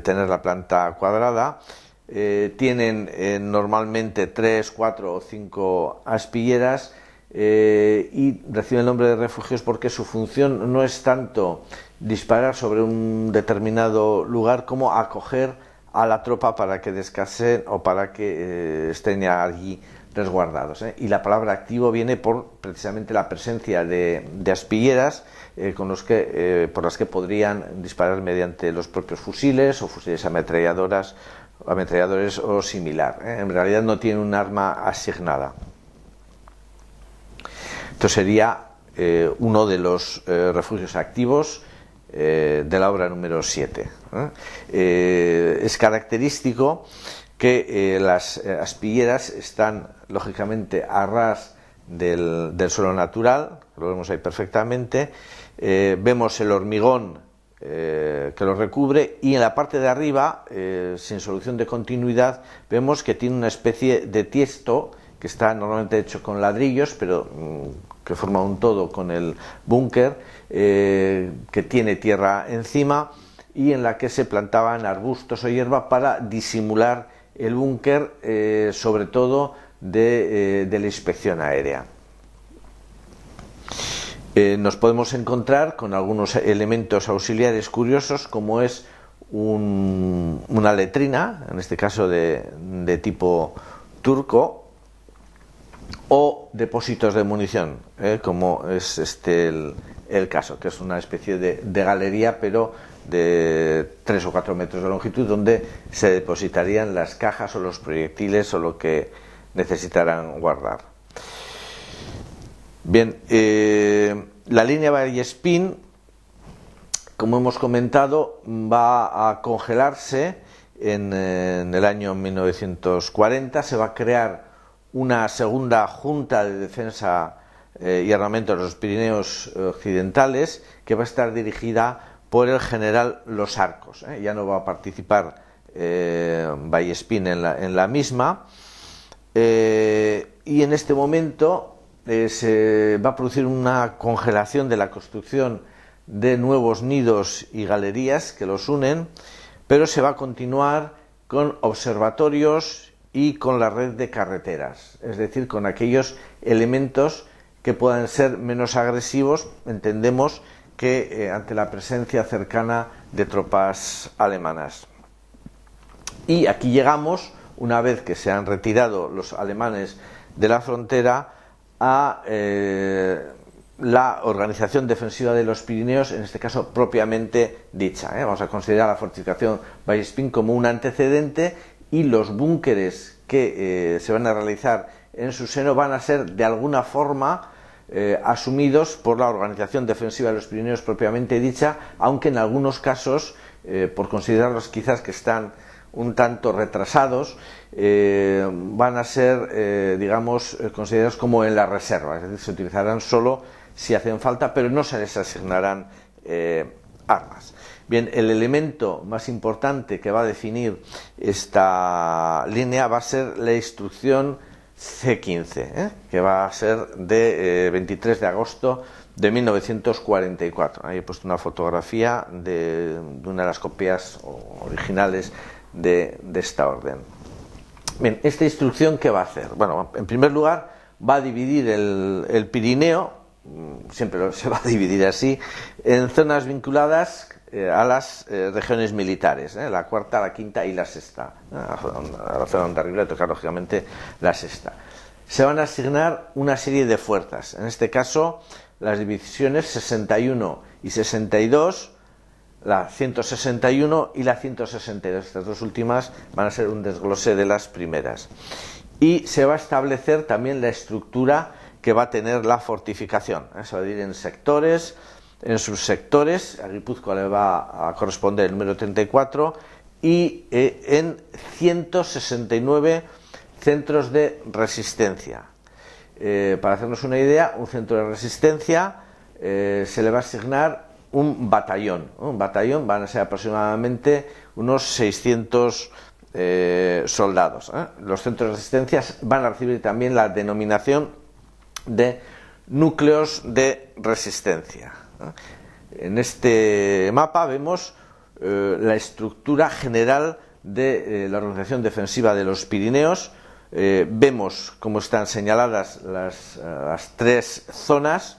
tener la planta cuadrada. Tienen normalmente 3, 4 o 5 aspilleras y reciben el nombre de refugios porque su función no es tanto disparar sobre un determinado lugar como acoger a la tropa para que descansen o para que estén allí resguardados. Y la palabra activo viene por precisamente la presencia de aspilleras por las que podrían disparar mediante los propios fusiles o fusiles ametralladores o similar. En realidad no tienen un arma asignada. Esto sería uno de los refugios activos de la obra número 7. Es característico que las aspilleras están lógicamente a ras del suelo natural, lo vemos ahí perfectamente. Vemos el hormigón que lo recubre, y en la parte de arriba, sin solución de continuidad, vemos que tiene una especie de tiesto que está normalmente hecho con ladrillos, pero que forma un todo con el búnker, que tiene tierra encima y en la que se plantaban arbustos o hierba para disimular el búnker, sobre todo de la inspección aérea. Nos podemos encontrar con algunos elementos auxiliares curiosos, como es una letrina, en este caso de tipo turco, o depósitos de munición, como es el caso, que es una especie de galería, pero de 3 o 4 metros de longitud, donde se depositarían las cajas o los proyectiles o lo que necesitaran guardar. Bien, la línea Vallespín, como hemos comentado, va a congelarse en el año 1940. Se va a crear una segunda Junta de Defensa y Armamento de los Pirineos Occidentales, que va a estar dirigida por el general Los Arcos. Ya no va a participar Vallespín en la misma, y en este momento se va a producir una congelación de la construcción de nuevos nidos y galerías que los unen, pero se va a continuar con observatorios y con la red de carreteras, es decir, con aquellos elementos que puedan ser menos agresivos, entendemos que ante la presencia cercana de tropas alemanas. Y aquí llegamos, una vez que se han retirado los alemanes de la frontera, a la organización defensiva de los Pirineos, en este caso propiamente dicha. Vamos a considerar la fortificación Vallespín como un antecedente, y los búnkeres que se van a realizar en su seno van a ser de alguna forma asumidos por la organización defensiva de los Pirineos propiamente dicha, aunque en algunos casos, por considerarlos quizás que están un tanto retrasados, van a ser, considerados como en la reserva, es decir, se utilizarán solo si hacen falta, pero no se les asignarán armas. Bien, el elemento más importante que va a definir esta línea va a ser la instrucción C-15, que va a ser de 23 de agosto de 1944. Ahí he puesto una fotografía de una de las copias originales de esta orden. Bien, esta instrucción, ¿qué va a hacer? Bueno, en primer lugar, va a dividir el Pirineo, siempre se va a dividir así, en zonas vinculadas a las regiones militares, la cuarta, la quinta y la sexta. A la zona donde arriba le toca lógicamente la sexta. Se van a asignar una serie de fuerzas, en este caso las divisiones 61 y 62, la 161 y la 162. Estas dos últimas van a ser un desglose de las primeras. Y se va a establecer también la estructura que va a tener la fortificación. Se va a dividir en sectores, en subsectores. A Guipúzcoa le va a corresponder el número 34, y en 169 centros de resistencia. Para hacernos una idea, un centro de resistencia se le va a asignar un batallón. Un batallón van a ser aproximadamente unos 600 soldados. Los centros de resistencia van a recibir también la denominación de núcleos de resistencia. En este mapa vemos la estructura general de la organización defensiva de los Pirineos, vemos cómo están señaladas las tres zonas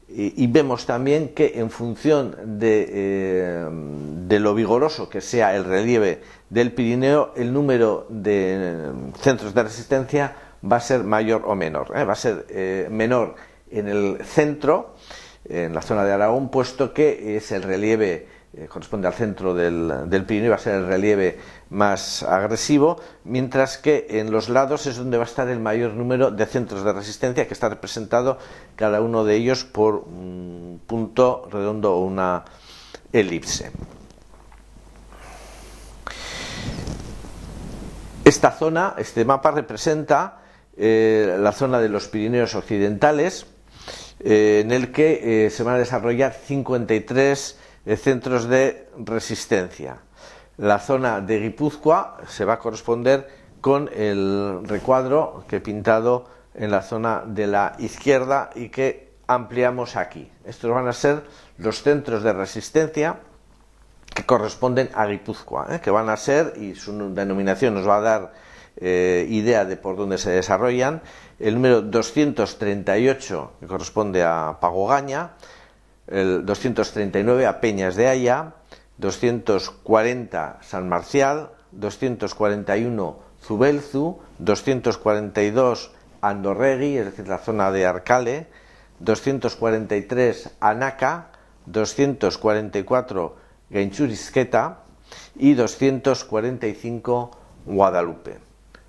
y vemos también que en función de lo vigoroso que sea el relieve del Pirineo, el número de centros de resistencia va a ser mayor o menor. Va a ser menor en el centro, en la zona de Aragón, puesto que es el relieve, corresponde al centro del Pirineo, va a ser el relieve más agresivo, mientras que en los lados es donde va a estar el mayor número de centros de resistencia, que está representado cada uno de ellos por un punto redondo o una elipse. Esta zona, este mapa representa la zona de los Pirineos occidentales, en el que se van a desarrollar 53 centros de resistencia. La zona de Guipúzcoa se va a corresponder con el recuadro que he pintado en la zona de la izquierda y que ampliamos aquí. Estos van a ser los centros de resistencia que corresponden a Guipúzcoa, que van a ser, y su denominación nos va a dar idea de por dónde se desarrollan, el número 238, que corresponde a Pagogaña, el 239 a Peñas de Aya, 240 San Marcial, 241 Zubelzu, 242 Andorregui, es decir, la zona de Arcale, 243 Anaca, 244 Gaintxurizketa y 245 Guadalupe.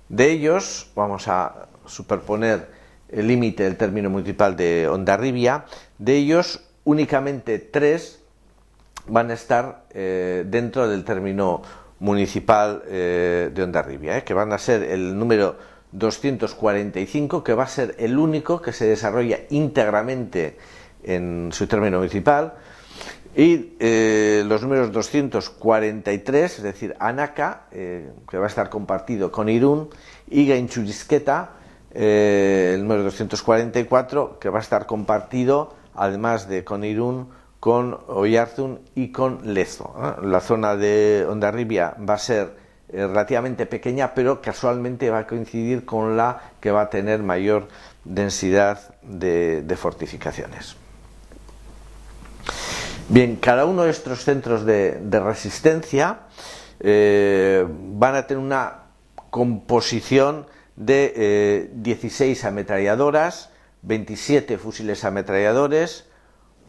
De ellos vamos a superponer el límite del término municipal de Hondarribia. De ellos únicamente 3 van a estar dentro del término municipal de Hondarribia, que van a ser el número 245, que va a ser el único que se desarrolla íntegramente en su término municipal, y los números 243, es decir, Anaca, que va a estar compartido con Irún, y Gaintxurizketa, el número 244, que va a estar compartido, además de con Irún, con Oyarzun y con Lezo. La zona de Hondarribia va a ser relativamente pequeña, pero casualmente va a coincidir con la que va a tener mayor densidad de fortificaciones. Bien, cada uno de estos centros de resistencia van a tener una composición de 16 ametralladoras, 27 fusiles ametralladores,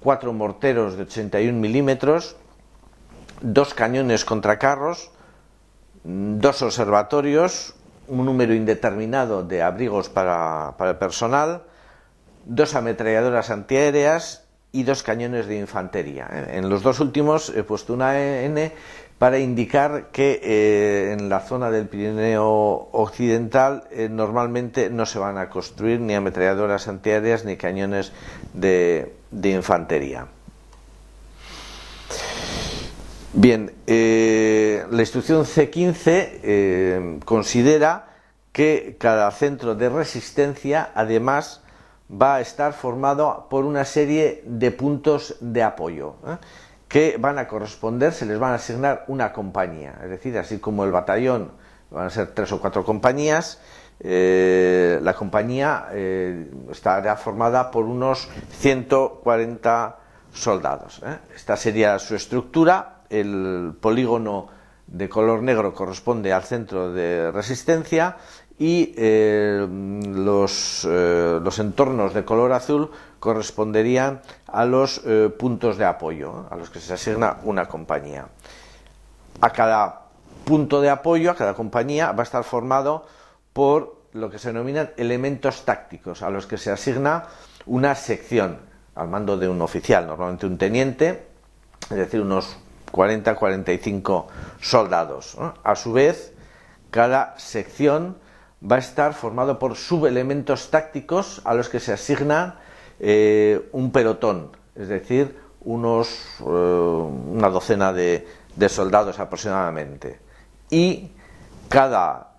4 morteros de 81 milímetros, 2 cañones contra carros, 2 observatorios, un número indeterminado de abrigos para el personal, 2 ametralladoras antiaéreas y 2 cañones de infantería. En los dos últimos he puesto una N para indicar que en la zona del Pirineo occidental normalmente no se van a construir ni ametralladoras antiaéreas ni cañones de infantería. Bien, la instrucción C15 considera que cada centro de resistencia además va a estar formado por una serie de puntos de apoyo, que van a corresponder, se les van a asignar una compañía, es decir, así como el batallón van a ser 3 o 4 compañías, la compañía estará formada por unos 140 soldados. Esta sería su estructura. El polígono de color negro corresponde al centro de resistencia y los entornos de color azul corresponderían a los puntos de apoyo, a los que se asigna una compañía. A cada punto de apoyo, a cada compañía, va a estar formado por lo que se denominan elementos tácticos, a los que se asigna una sección al mando de un oficial, normalmente un teniente, es decir, unos 40-45 soldados. A su vez, cada sección va a estar formado por subelementos tácticos a los que se asigna un pelotón, es decir, una docena de soldados aproximadamente. Y cada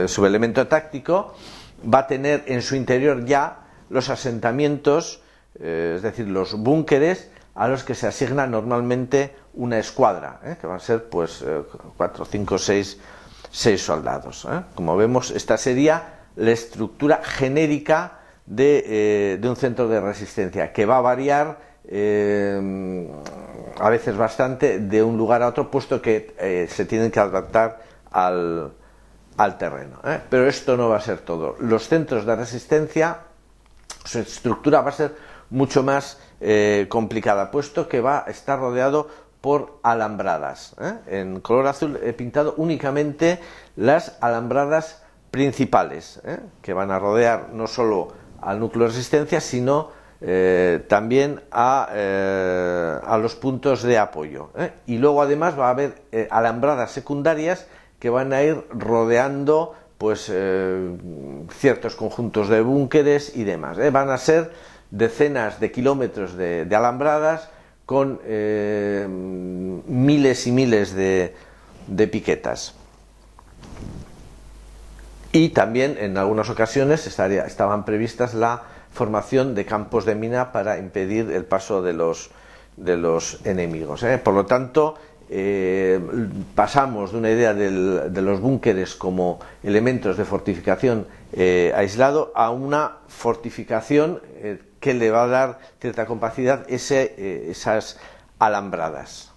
subelemento táctico va a tener en su interior ya los asentamientos, es decir, los búnkeres a los que se asigna normalmente una escuadra, que van a ser pues 4, 5, 6 6 soldados. Como vemos, esta sería la estructura genérica de un centro de resistencia, que va a variar a veces bastante de un lugar a otro, puesto que se tienen que adaptar al terreno. Pero esto no va a ser todo. Los centros de resistencia, su estructura va a ser mucho más complicada, puesto que va a estar rodeado por alambradas. En color azul he pintado únicamente las alambradas principales, que van a rodear no solo al núcleo de resistencia, sino también a los puntos de apoyo. Y luego además va a haber alambradas secundarias que van a ir rodeando pues ciertos conjuntos de búnkeres y demás. Van a ser decenas de kilómetros de alambradas con miles y miles de piquetas. Y también en algunas ocasiones estaban previstas la formación de campos de mina para impedir el paso de los enemigos. Por lo tanto, pasamos de una idea de los búnkeres como elementos de fortificación aislado a una fortificación que le va a dar cierta capacidad esas alambradas.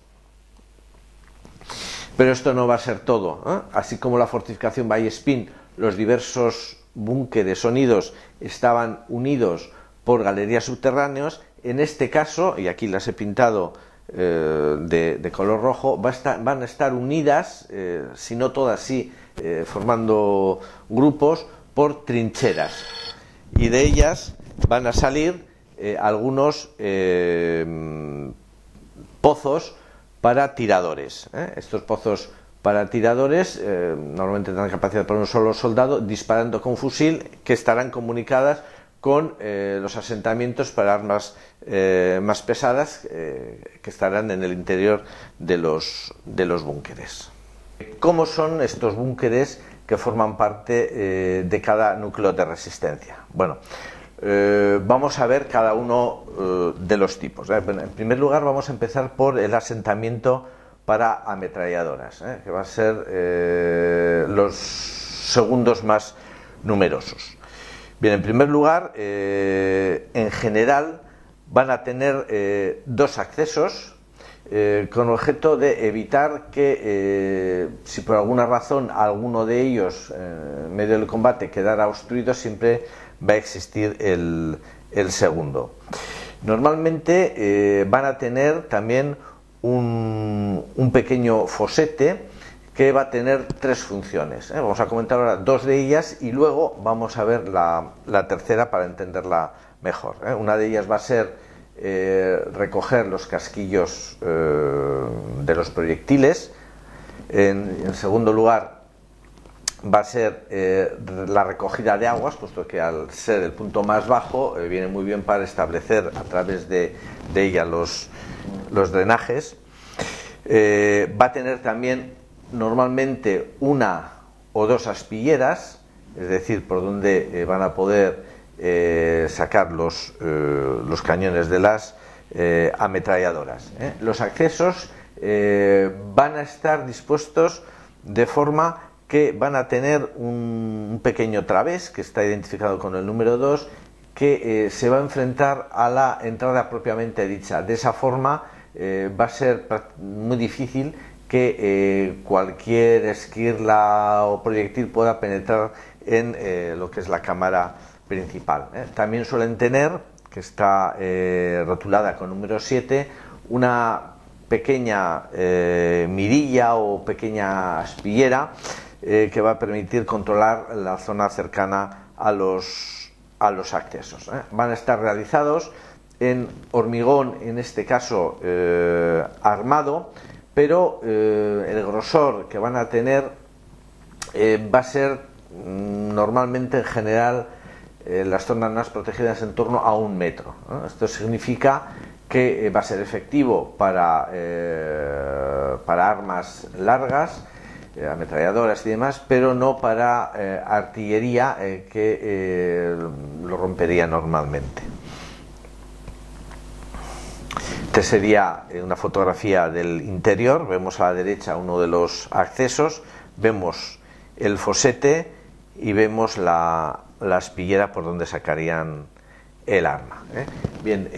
Pero esto no va a ser todo. Así como la fortificación Vallespín, los diversos búnkeres unidos estaban unidos por galerías subterráneas, en este caso, y aquí las he pintado de color rojo, van a estar unidas, si no todas sí, formando grupos por trincheras, y de ellas van a salir algunos pozos para tiradores. Estos pozos para tiradores normalmente tendrán capacidad para un solo soldado, disparando con fusil, que estarán comunicadas con los asentamientos para armas más pesadas que estarán en el interior de los búnkeres. ¿Cómo son estos búnkeres que forman parte de cada núcleo de resistencia? Bueno, vamos a ver cada uno de los tipos. En primer lugar, vamos a empezar por el asentamiento para ametralladoras, que va a ser los segundos más numerosos. Bien, en primer lugar, en general van a tener dos accesos con objeto de evitar que si por alguna razón alguno de ellos en medio del combate quedara obstruido, siempre va a existir el segundo. Normalmente van a tener también un pequeño fosete que va a tener tres funciones. Vamos a comentar ahora dos de ellas y luego vamos a ver la tercera para entenderla mejor. Una de ellas va a ser recoger los casquillos de los proyectiles. En segundo lugar va a ser la recogida de aguas, puesto que al ser el punto más bajo viene muy bien para establecer a través de ella los drenajes. Va a tener también normalmente una o dos aspilleras, es decir, por donde van a poder sacar los cañones de las ametralladoras. Los accesos van a estar dispuestos de forma que van a tener un pequeño través que está identificado con el número 2, que se va a enfrentar a la entrada propiamente dicha. De esa forma va a ser muy difícil que cualquier esquirla o proyectil pueda penetrar en lo que es la cámara principal. También suelen tener, que está rotulada con número 7, una pequeña mirilla o pequeña aspillera que va a permitir controlar la zona cercana a los accesos. Van a estar realizados en hormigón, en este caso armado, pero el grosor que van a tener va a ser normalmente, en general, las zonas más protegidas en torno a 1 metro. Esto significa que va a ser efectivo para armas largas, ametralladoras y demás, pero no para artillería que lo rompería normalmente. Esta sería una fotografía del interior. Vemos a la derecha uno de los accesos, vemos el fosete y vemos la aspillera por donde sacarían el arma. Bien,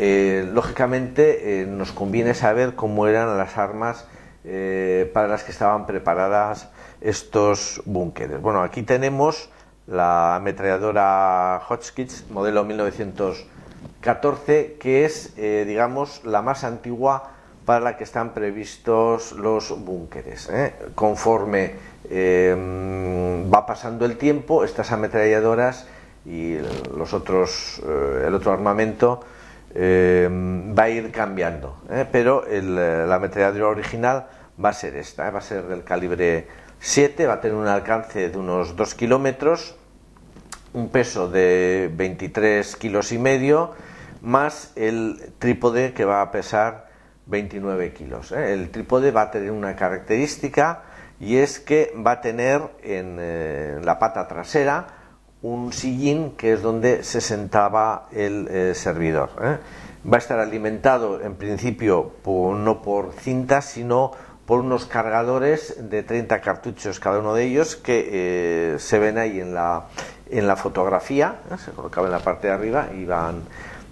lógicamente nos conviene saber cómo eran las armas para las que estaban preparadas estos búnkeres. Bueno, aquí tenemos la ametralladora Hotchkiss modelo 1914, que es, digamos, la más antigua para la que están previstos los búnkeres. Conforme va pasando el tiempo, estas ametralladoras y el otro armamento va a ir cambiando, pero la ametralladora original va a ser esta, va a ser del calibre 7, va a tener un alcance de unos 2 kilómetros, un peso de 23 kilos y medio, más el trípode, que va a pesar 29 kilos. El trípode va a tener una característica, y es que va a tener en la pata trasera un sillín, que es donde se sentaba el servidor. Va a estar alimentado en principio no por cintas, sino por unos cargadores de 30 cartuchos cada uno de ellos, que se ven ahí en la fotografía. Se colocaban en la parte de arriba y van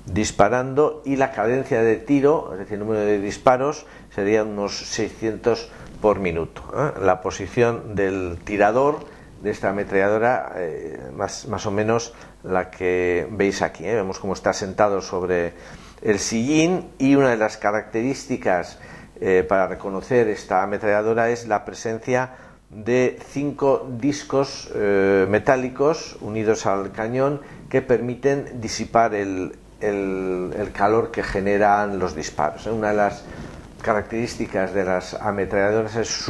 disparando, y la cadencia de tiro, es decir, el número de disparos, sería unos 600 por minuto. La posición del tirador de esta ametralladora, más o menos la que veis aquí. Vemos cómo está sentado sobre el sillín, y una de las características para reconocer esta ametralladora es la presencia de 5 discos metálicos unidos al cañón, que permiten disipar el calor que generan los disparos. Una de las características de las ametralladoras es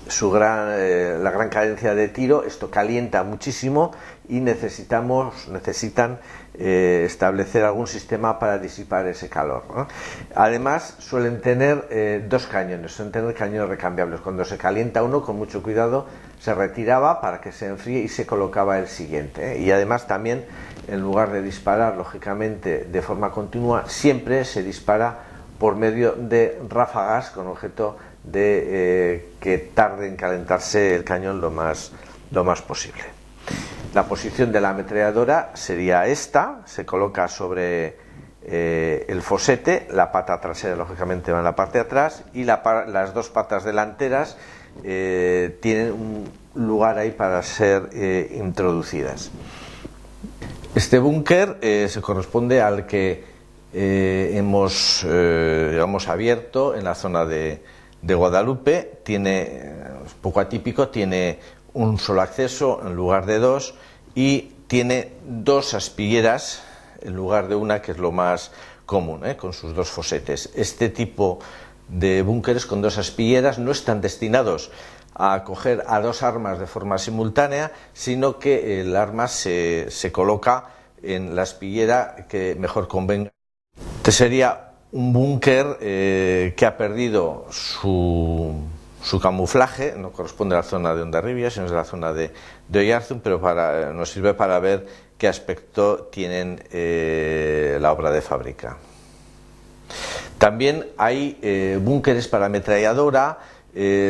la gran cadencia de tiro. Esto calienta muchísimo y necesitan establecer algún sistema para disipar ese calor, ¿no? Además, suelen tener dos cañones, suelen tener cañones recambiables. Cuando se calienta uno, con mucho cuidado se retiraba para que se enfríe y se colocaba el siguiente, Y además también, en lugar de disparar lógicamente de forma continua, siempre se dispara por medio de ráfagas, con objeto de que tarde en calentarse el cañón lo más posible. La posición de la ametralladora sería esta: se coloca sobre el fosete, la pata trasera lógicamente va en la parte de atrás, y las dos patas delanteras tienen un lugar ahí para ser introducidas. Este búnker se corresponde al que hemos abierto en la zona de Guadalupe. Es poco atípico, tiene un solo acceso en lugar de dos, y tiene dos aspilleras en lugar de una, que es lo más común, con sus dos fosetes. Este tipo de búnkeres con dos aspilleras no están destinados a coger a dos armas de forma simultánea, sino que el arma se coloca en la aspillera que mejor convenga. Este sería un búnker que ha perdido su camuflaje. No corresponde a la zona de Hondarribia, sino es de la zona de Oyarzun, pero nos sirve para ver qué aspecto tienen la obra de fábrica. También hay búnkeres para ametralladora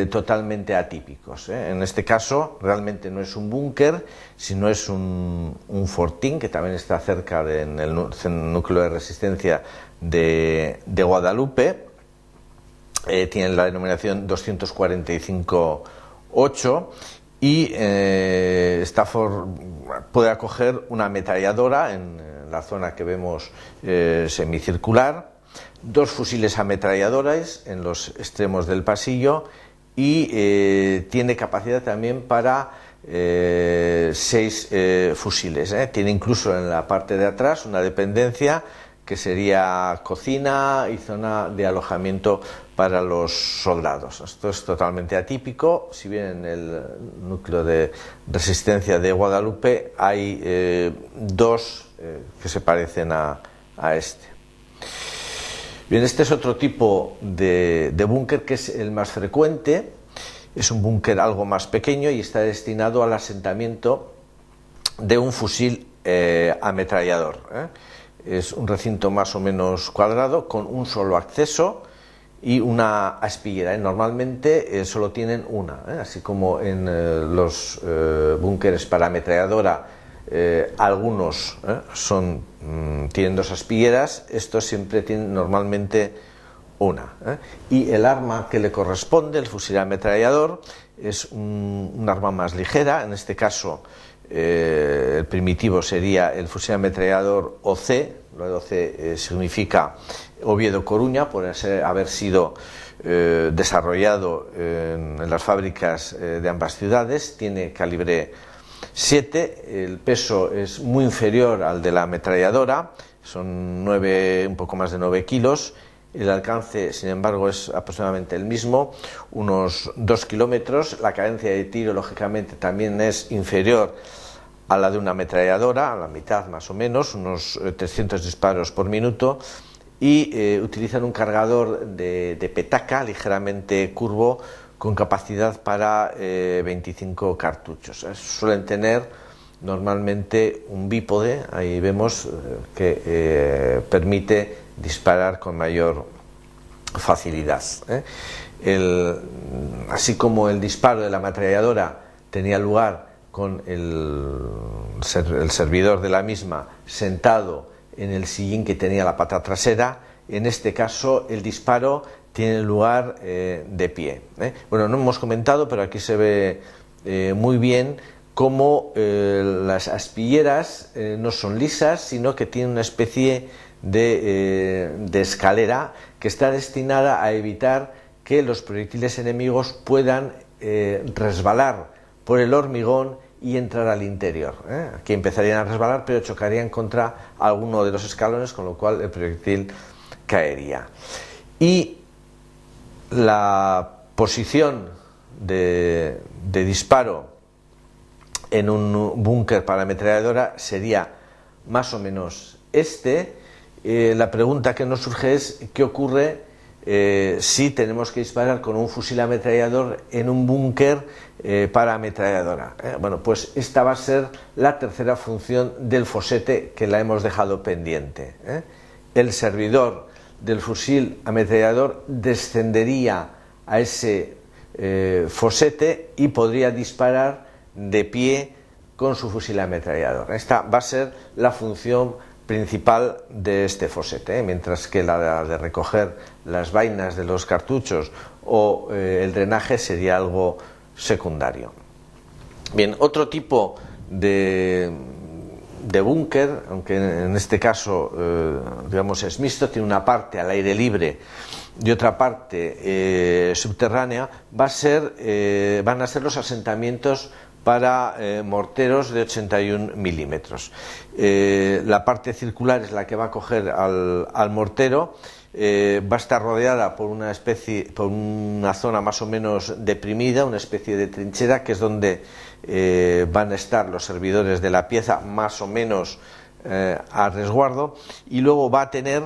totalmente atípicos. En este caso realmente no es un búnker, sino es un fortín, que también está cerca del núcleo de resistencia de Guadalupe. Tiene la denominación 245-8 y puede acoger una ametralladora en la zona que vemos semicircular, dos fusiles ametralladoras en los extremos del pasillo, y tiene capacidad también para 6 fusiles. Tiene incluso en la parte de atrás una dependencia que sería cocina y zona de alojamiento para los soldados. Esto es totalmente atípico. Si bien en el núcleo de resistencia de Guadalupe hay dos que se parecen a este. Bien, este es otro tipo de búnker, que es el más frecuente. Es un búnker algo más pequeño y está destinado al asentamiento de un fusil ametrallador. Es un recinto más o menos cuadrado, con un solo acceso, y una aspillera. Normalmente solo tienen una, así como en los búnkeres para ametralladora algunos tienen dos aspilleras, estos siempre tienen normalmente una. Y el arma que le corresponde, el fusil ametrallador, es un arma más ligera. En este caso el primitivo sería el fusil ametrallador OC. Lo de OC significa Oviedo-Coruña, por haber sido desarrollado en las fábricas de ambas ciudades. Tiene calibre 7, el peso es muy inferior al de la ametralladora, son un poco más de 9 kilos. El alcance, sin embargo, es aproximadamente el mismo, unos 2 kilómetros. La cadencia de tiro, lógicamente, también es inferior a la de una ametralladora, a la mitad más o menos, unos 300 disparos por minuto, y utilizan un cargador de petaca ligeramente curvo con capacidad para 25 cartuchos. Suelen tener normalmente un bípode, ahí vemos que permite disparar con mayor facilidad. Así como el disparo de la ametralladora tenía lugar con el servidor de la misma sentado en el sillín que tenía la pata trasera, en este caso el disparo tiene lugar de pie. Bueno, no hemos comentado, pero aquí se ve muy bien cómo las aspilleras no son lisas, sino que tienen una especie de escalera que está destinada a evitar que los proyectiles enemigos puedan resbalar por el hormigón y entrar al interior. Aquí empezarían a resbalar, pero chocarían contra alguno de los escalones, con lo cual el proyectil caería. Y la posición de disparo en un búnker para ametralladora sería más o menos la pregunta que nos surge es ¿qué ocurre si tenemos que disparar con un fusil ametrallador en un búnker para ametralladora? Bueno, pues esta va a ser la tercera función del fosete, que la hemos dejado pendiente. El servidor del fusil ametrallador descendería a ese fosete y podría disparar de pie con su fusil ametrallador. Esta va a ser la función principal de este fosete, mientras que la de recoger las vainas de los cartuchos o el drenaje sería algo secundario. Bien, otro tipo de búnker, aunque en este caso digamos es mixto, tiene una parte al aire libre y otra parte subterránea, van a ser los asentamientos para morteros de 81 milímetros. La parte circular es la que va a coger al mortero. Va a estar rodeada por una zona más o menos deprimida, una especie de trinchera, que es donde van a estar los servidores de la pieza más o menos a resguardo, y luego va a tener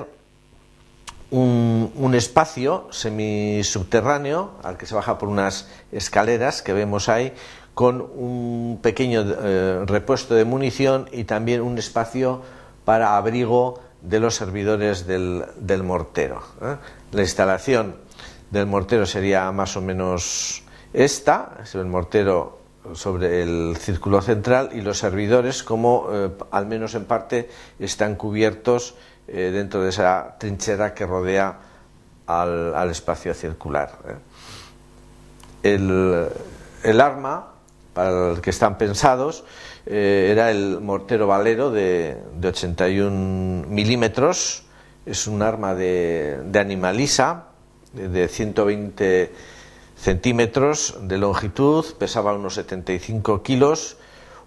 un espacio semisubterráneo al que se baja por unas escaleras que vemos ahí, con un pequeño repuesto de munición y también un espacio para abrigo de los servidores del mortero. La instalación del mortero sería más o menos esta, el mortero sobre el círculo central, y los servidores, como al menos en parte están cubiertos dentro de esa trinchera que rodea al espacio circular. El arma para el que están pensados era el mortero Valero de 81 milímetros. Es un arma de animalisa de 120 centímetros de longitud, pesaba unos 75 kilos,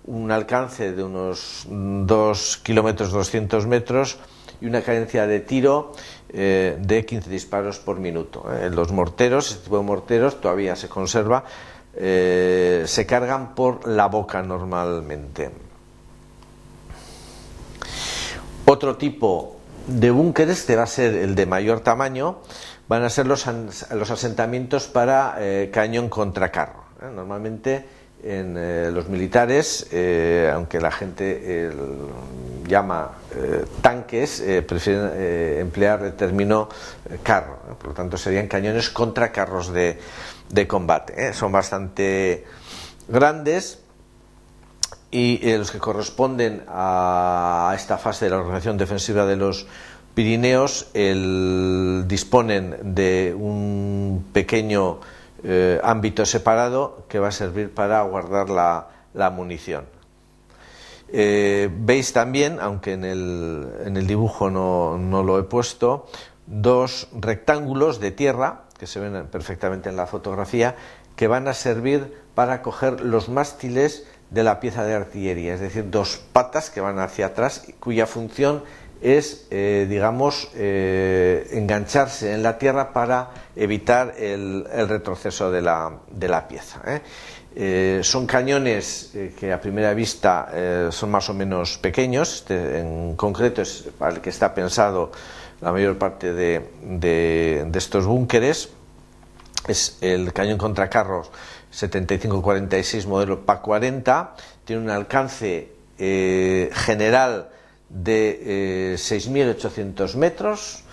un alcance de unos 2 kilómetros 200 metros y una cadencia de tiro de 15 disparos por minuto. Los morteros, este tipo de morteros todavía se conserva, se cargan por la boca normalmente. Otro tipo de búnkeres, que va a ser el de mayor tamaño, van a ser los asentamientos para cañón contra carro. Normalmente en los militares, aunque la gente llama tanques, prefieren emplear el término carro, por lo tanto serían cañones contra carros de combate, son bastante grandes. Y los que corresponden a esta fase de la Organización Defensiva de los Pirineos disponen de un pequeño ámbito separado que va a servir para guardar la munición. Veis también, aunque en el dibujo no lo he puesto, dos rectángulos de tierra que se ven perfectamente en la fotografía, que van a servir para coger los mástiles de la pieza de artillería, es decir, dos patas que van hacia atrás, cuya función es, engancharse en la tierra para evitar el retroceso de la pieza. Son cañones que a primera vista son más o menos pequeños. En concreto es para el que está pensado la mayor parte de estos búnkeres. Es el cañón contra carros 75-46 modelo PA-40, tiene un alcance general de 6.800 metros,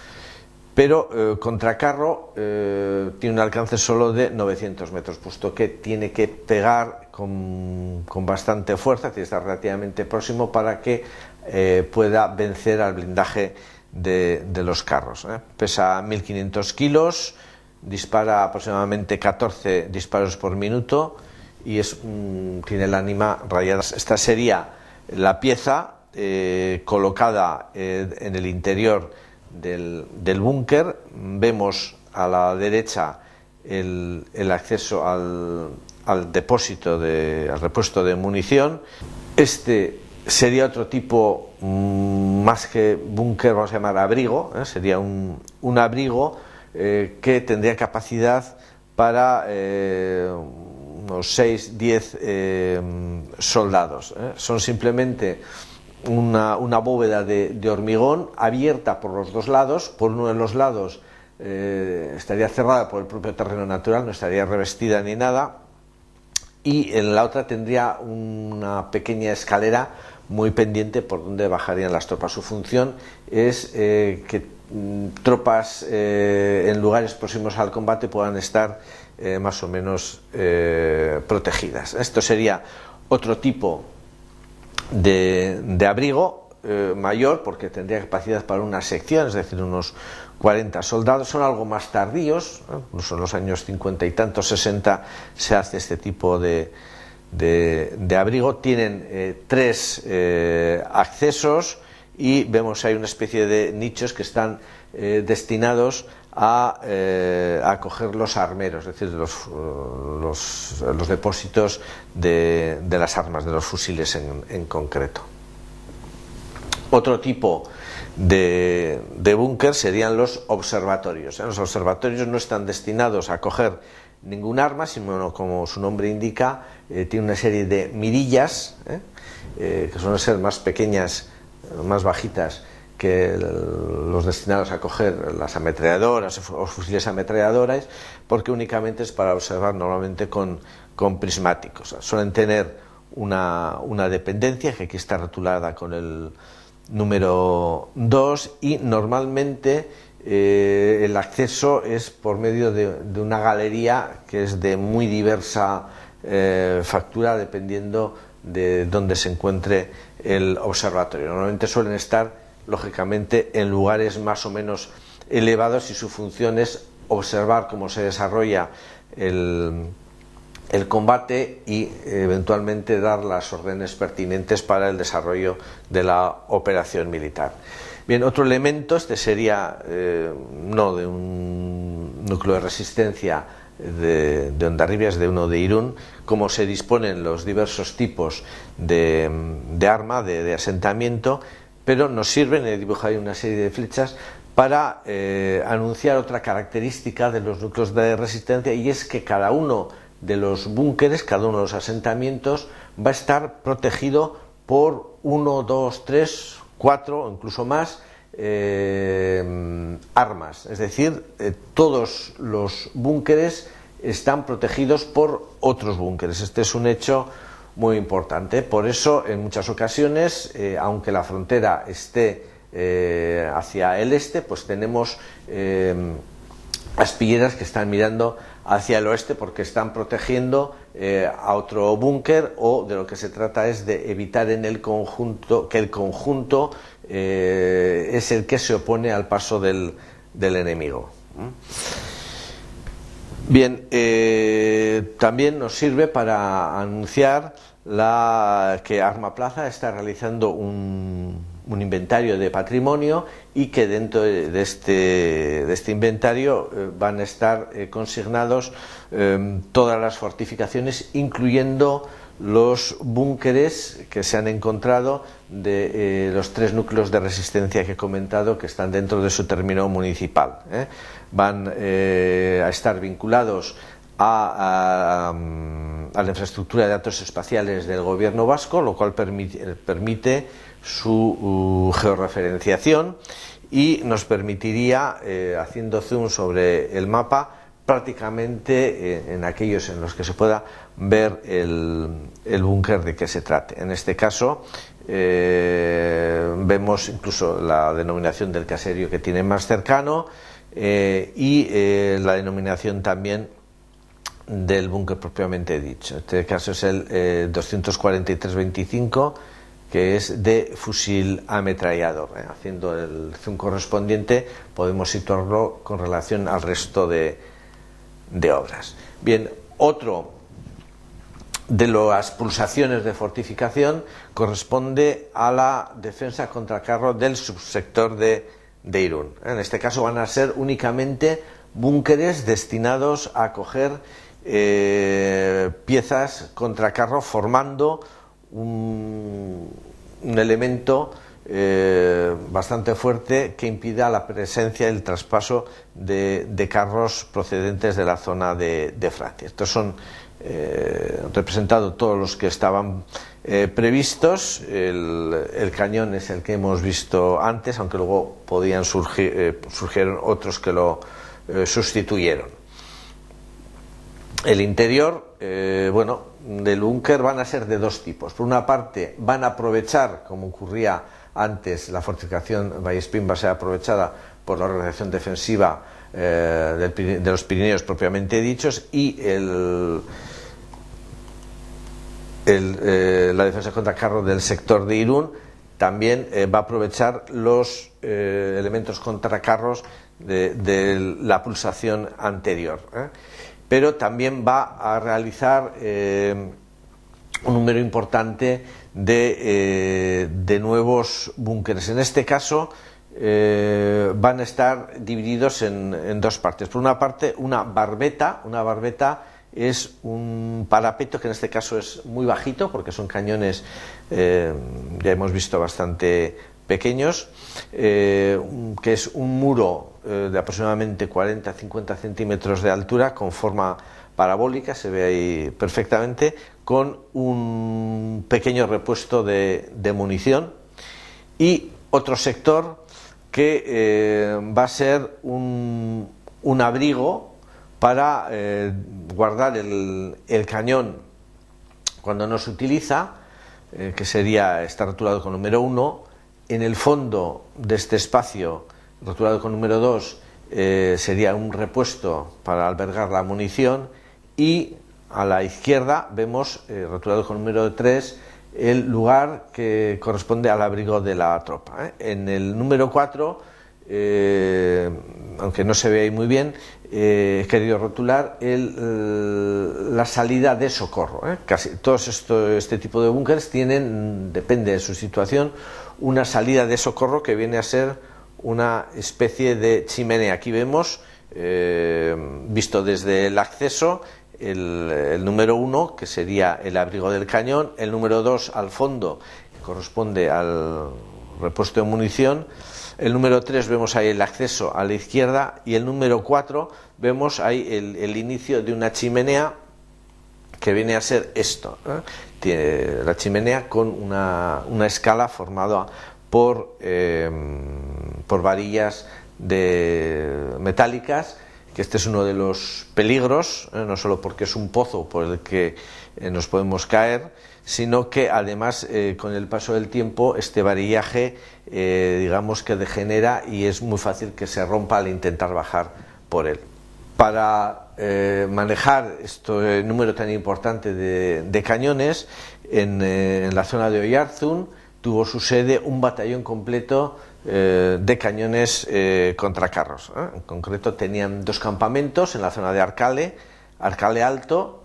pero contra carro tiene un alcance solo de 900 metros, puesto que tiene que pegar con bastante fuerza, tiene que estar relativamente próximo para que pueda vencer al blindaje de los carros. Pesa 1.500 kilos, dispara aproximadamente 14 disparos por minuto y tiene el ánima rayada. Esta sería la pieza colocada en el interior del búnker. Vemos a la derecha el acceso al depósito, al repuesto de munición. Este sería otro tipo, más que búnker, vamos a llamar abrigo, sería un abrigo que tendría capacidad para unos 6-10 soldados. Son simplemente una bóveda de hormigón abierta por los dos lados. Por uno de los lados estaría cerrada por el propio terreno natural, no estaría revestida ni nada, y en la otra tendría una pequeña escalera muy pendiente por donde bajarían las tropas. Su función es que tropas en lugares próximos al combate puedan estar más o menos protegidas. Esto sería otro tipo de abrigo mayor, porque tendría capacidad para una sección, es decir, unos 40 soldados. Son algo más tardíos, incluso en los años 50 y tantos, 60, se hace este tipo de abrigo. Tienen 3 accesos y vemos hay una especie de nichos que están destinados a acoger los armeros, es decir, los depósitos de las armas, de los fusiles en concreto. Otro tipo de búnker serían los observatorios. Los observatorios no están destinados a acoger ningún arma, sino, como su nombre indica, tiene una serie de mirillas que suelen ser más pequeñas, más bajitas que los destinados a coger las ametralladoras o fusiles ametralladoras, porque únicamente es para observar, normalmente con prismáticos. Suelen tener una dependencia que aquí está rotulada con el número 2, y normalmente el acceso es por medio de una galería que es de muy diversa factura, dependiendo de dónde se encuentre el observatorio. Normalmente suelen estar, lógicamente, en lugares más o menos elevados, y su función es observar cómo se desarrolla el combate y eventualmente dar las órdenes pertinentes para el desarrollo de la operación militar. Bien, otro elemento, este sería no de un núcleo de resistencia de Hondarribia, de uno de Irún, cómo se disponen los diversos tipos de arma, de asentamiento, pero nos sirven, he dibujado ahí una serie de flechas para anunciar otra característica de los núcleos de resistencia, y es que cada uno de los búnkeres, cada uno de los asentamientos, va a estar protegido por 1, 2, 3, 4 o incluso más armas. Es decir, todos los búnkeres están protegidos por otros búnkeres. Este es un hecho muy importante. Por eso, en muchas ocasiones, aunque la frontera esté hacia el este, pues tenemos aspilleras que están mirando hacia el oeste porque están protegiendo a otro búnker, o de lo que se trata es de evitar en el conjunto que el conjunto es el que se opone al paso del enemigo. Bien, también nos sirve para anunciar que Armaplaza está realizando un inventario de patrimonio, y que dentro de este inventario van a estar consignados todas las fortificaciones, incluyendo los búnkeres que se han encontrado de los 3 núcleos de resistencia que he comentado, que están dentro de su término municipal. Van a estar vinculados a la infraestructura de datos espaciales del gobierno vasco, lo cual permite su georreferenciación, y nos permitiría, haciendo zoom sobre el mapa, prácticamente en aquellos en los que se pueda ver el búnker de que se trate. En este caso vemos incluso la denominación del caserío que tiene más cercano, y la denominación también del búnker propiamente dicho. En este caso es el 243-25, que es de fusil ametrallador. Haciendo el zoom correspondiente podemos situarlo con relación al resto de obras. Bien, otro de las pulsaciones de fortificación corresponde a la defensa contra carro del subsector de Irún. En este caso van a ser únicamente búnkeres destinados a acoger piezas contra carro, formando un elemento bastante fuerte que impida la presencia y el traspaso de carros procedentes de la zona de Francia. Estos son representados todos los que estaban previstos. El cañón es el que hemos visto antes, aunque luego surgieron otros que lo sustituyeron. El interior, del búnker van a ser de 2 tipos. Por una parte, van a aprovechar, como ocurría antes, la fortificación Vallespín va a ser aprovechada por la organización defensiva de los Pirineos propiamente dichos, y la defensa contra carro del sector de Irún también va a aprovechar los elementos contra carros de la pulsación anterior, pero también va a realizar un número importante de nuevos búnkeres. En este caso van a estar divididos en 2 partes. Por una parte, una barbeta es un parapeto que en este caso es muy bajito, porque son cañones, ya hemos visto, bastante pequeños, que es un muro de aproximadamente 40-50 centímetros de altura, con forma parabólica, se ve ahí perfectamente, con un pequeño repuesto de munición, y otro sector que va a ser un abrigo para guardar el cañón cuando no se utiliza, que está rotulado con número 1. En el fondo de este espacio, rotulado con número 2, sería un repuesto para albergar la munición, y a la izquierda vemos, rotulado con número 3, el lugar que corresponde al abrigo de la tropa. En el número 4, aunque no se ve ahí muy bien, he querido rotular la salida de socorro. Casi todos este tipo de búnkers tienen, depende de su situación, una salida de socorro que viene a ser una especie de chimenea. Aquí vemos, visto desde el acceso, el número 1, que sería el abrigo del cañón, el número 2 al fondo, que corresponde al repuesto de munición, el número 3 vemos ahí el acceso a la izquierda, y el número 4 vemos ahí el inicio de una chimenea, que viene a ser esto, Tiene la chimenea con una escala formada por varillas metálicas que este es uno de los peligros, no solo porque es un pozo por el que nos podemos caer, sino que además con el paso del tiempo este varillaje digamos que degenera y es muy fácil que se rompa al intentar bajar por él. Para manejar este número tan importante de cañones, en la zona de Oyarzun tuvo su sede un batallón completo de cañones contra carros. En concreto tenían dos campamentos en la zona de Arcale, Arcale Alto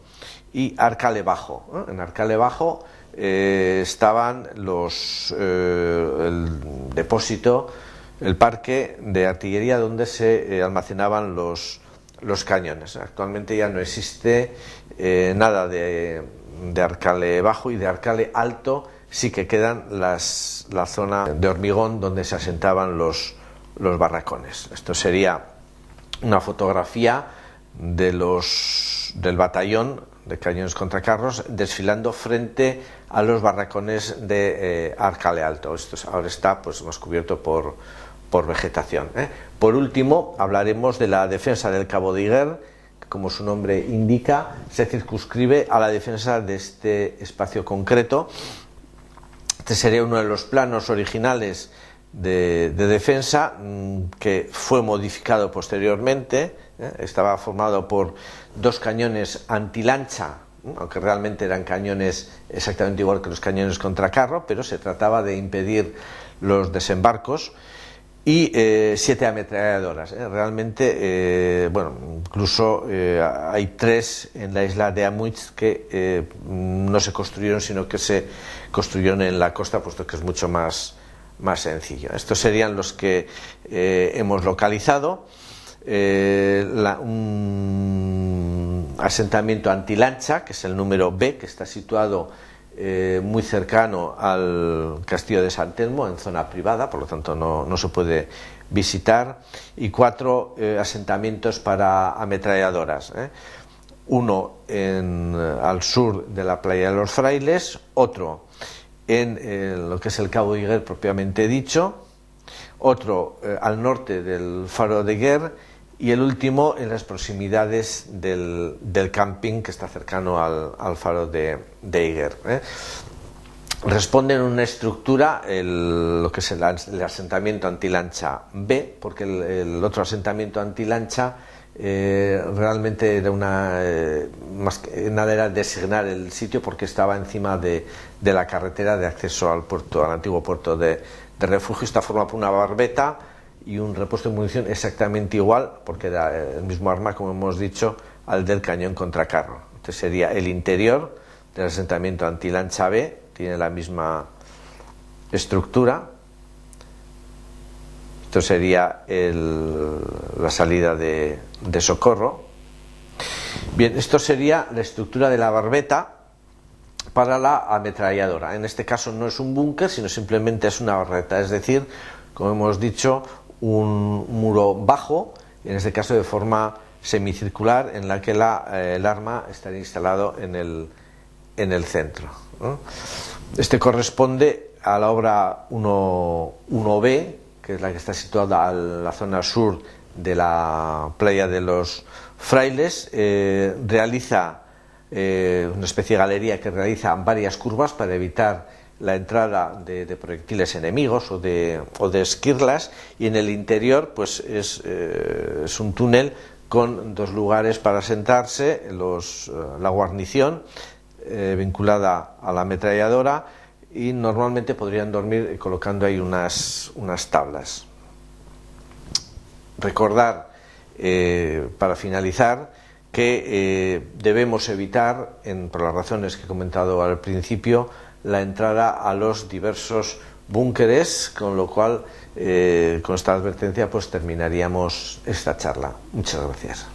y Arcale Bajo. En Arcale Bajo estaban el depósito, el parque de artillería donde se almacenaban los cañones. Actualmente ya no existe nada de Arcale Bajo, y de Arcale Alto sí que quedan la zona de hormigón donde se asentaban los barracones. Esto sería una fotografía del batallón de cañones contra carros desfilando frente a los barracones de Arcale Alto. Esto ahora está pues más cubierto por vegetación. Por último, hablaremos de la defensa del Cabo de Iguer, que como su nombre indica se circunscribe a la defensa de este espacio concreto. Este sería uno de los planos originales de defensa, que fue modificado posteriormente. Estaba formado por dos cañones antilancha, aunque realmente eran cañones exactamente igual que los cañones contra carro, pero se trataba de impedir los desembarcos, y 7 ametralladoras. Realmente, bueno, incluso hay 3 en la isla de Amuitz que no se construyeron, sino que se construyeron en la costa, puesto que es mucho más sencillo. Estos serían los que hemos localizado. Un asentamiento antilancha, que es el número B, que está situado muy cercano al castillo de San Telmo, en zona privada, por lo tanto no se puede visitar, y 4 asentamientos para ametralladoras. Uno al sur de la playa de los Frailes, otro en lo que es el Cabo de Iguer propiamente dicho, otro al norte del faro de Iguer, y el último en las proximidades del camping que está cercano al faro de Iguer. Responden a una estructura lo que es el asentamiento antilancha B, porque el otro asentamiento antilancha realmente era más que nada era designar el sitio, porque estaba encima de la carretera de acceso al antiguo puerto de refugio. Está formado por una barbeta y un repuesto de munición exactamente igual, porque era el mismo arma, como hemos dicho, al del cañón contra carro. Este sería el interior del asentamiento antilancha B, tiene la misma estructura. Esto sería la salida de socorro. Bien, esto sería la estructura de la barbeta para la ametralladora. En este caso no es un búnker, sino simplemente es una barbeta, es decir, como hemos dicho, un muro bajo, en este caso de forma semicircular, en la que el arma estaría instalado en el centro. Este corresponde a la obra 1B, que es la que está situada en la zona sur de la playa de los Frailes. Realiza una especie de galería que realiza varias curvas para evitar la entrada de proyectiles enemigos o de esquirlas, y en el interior pues es un túnel con 2 lugares para sentarse, la guarnición vinculada a la ametralladora, y normalmente podrían dormir colocando ahí unas tablas. Recordar, para finalizar, que debemos evitar, por las razones que he comentado al principio, la entrada a los diversos búnkeres, con lo cual con esta advertencia pues terminaríamos esta charla. Muchas gracias.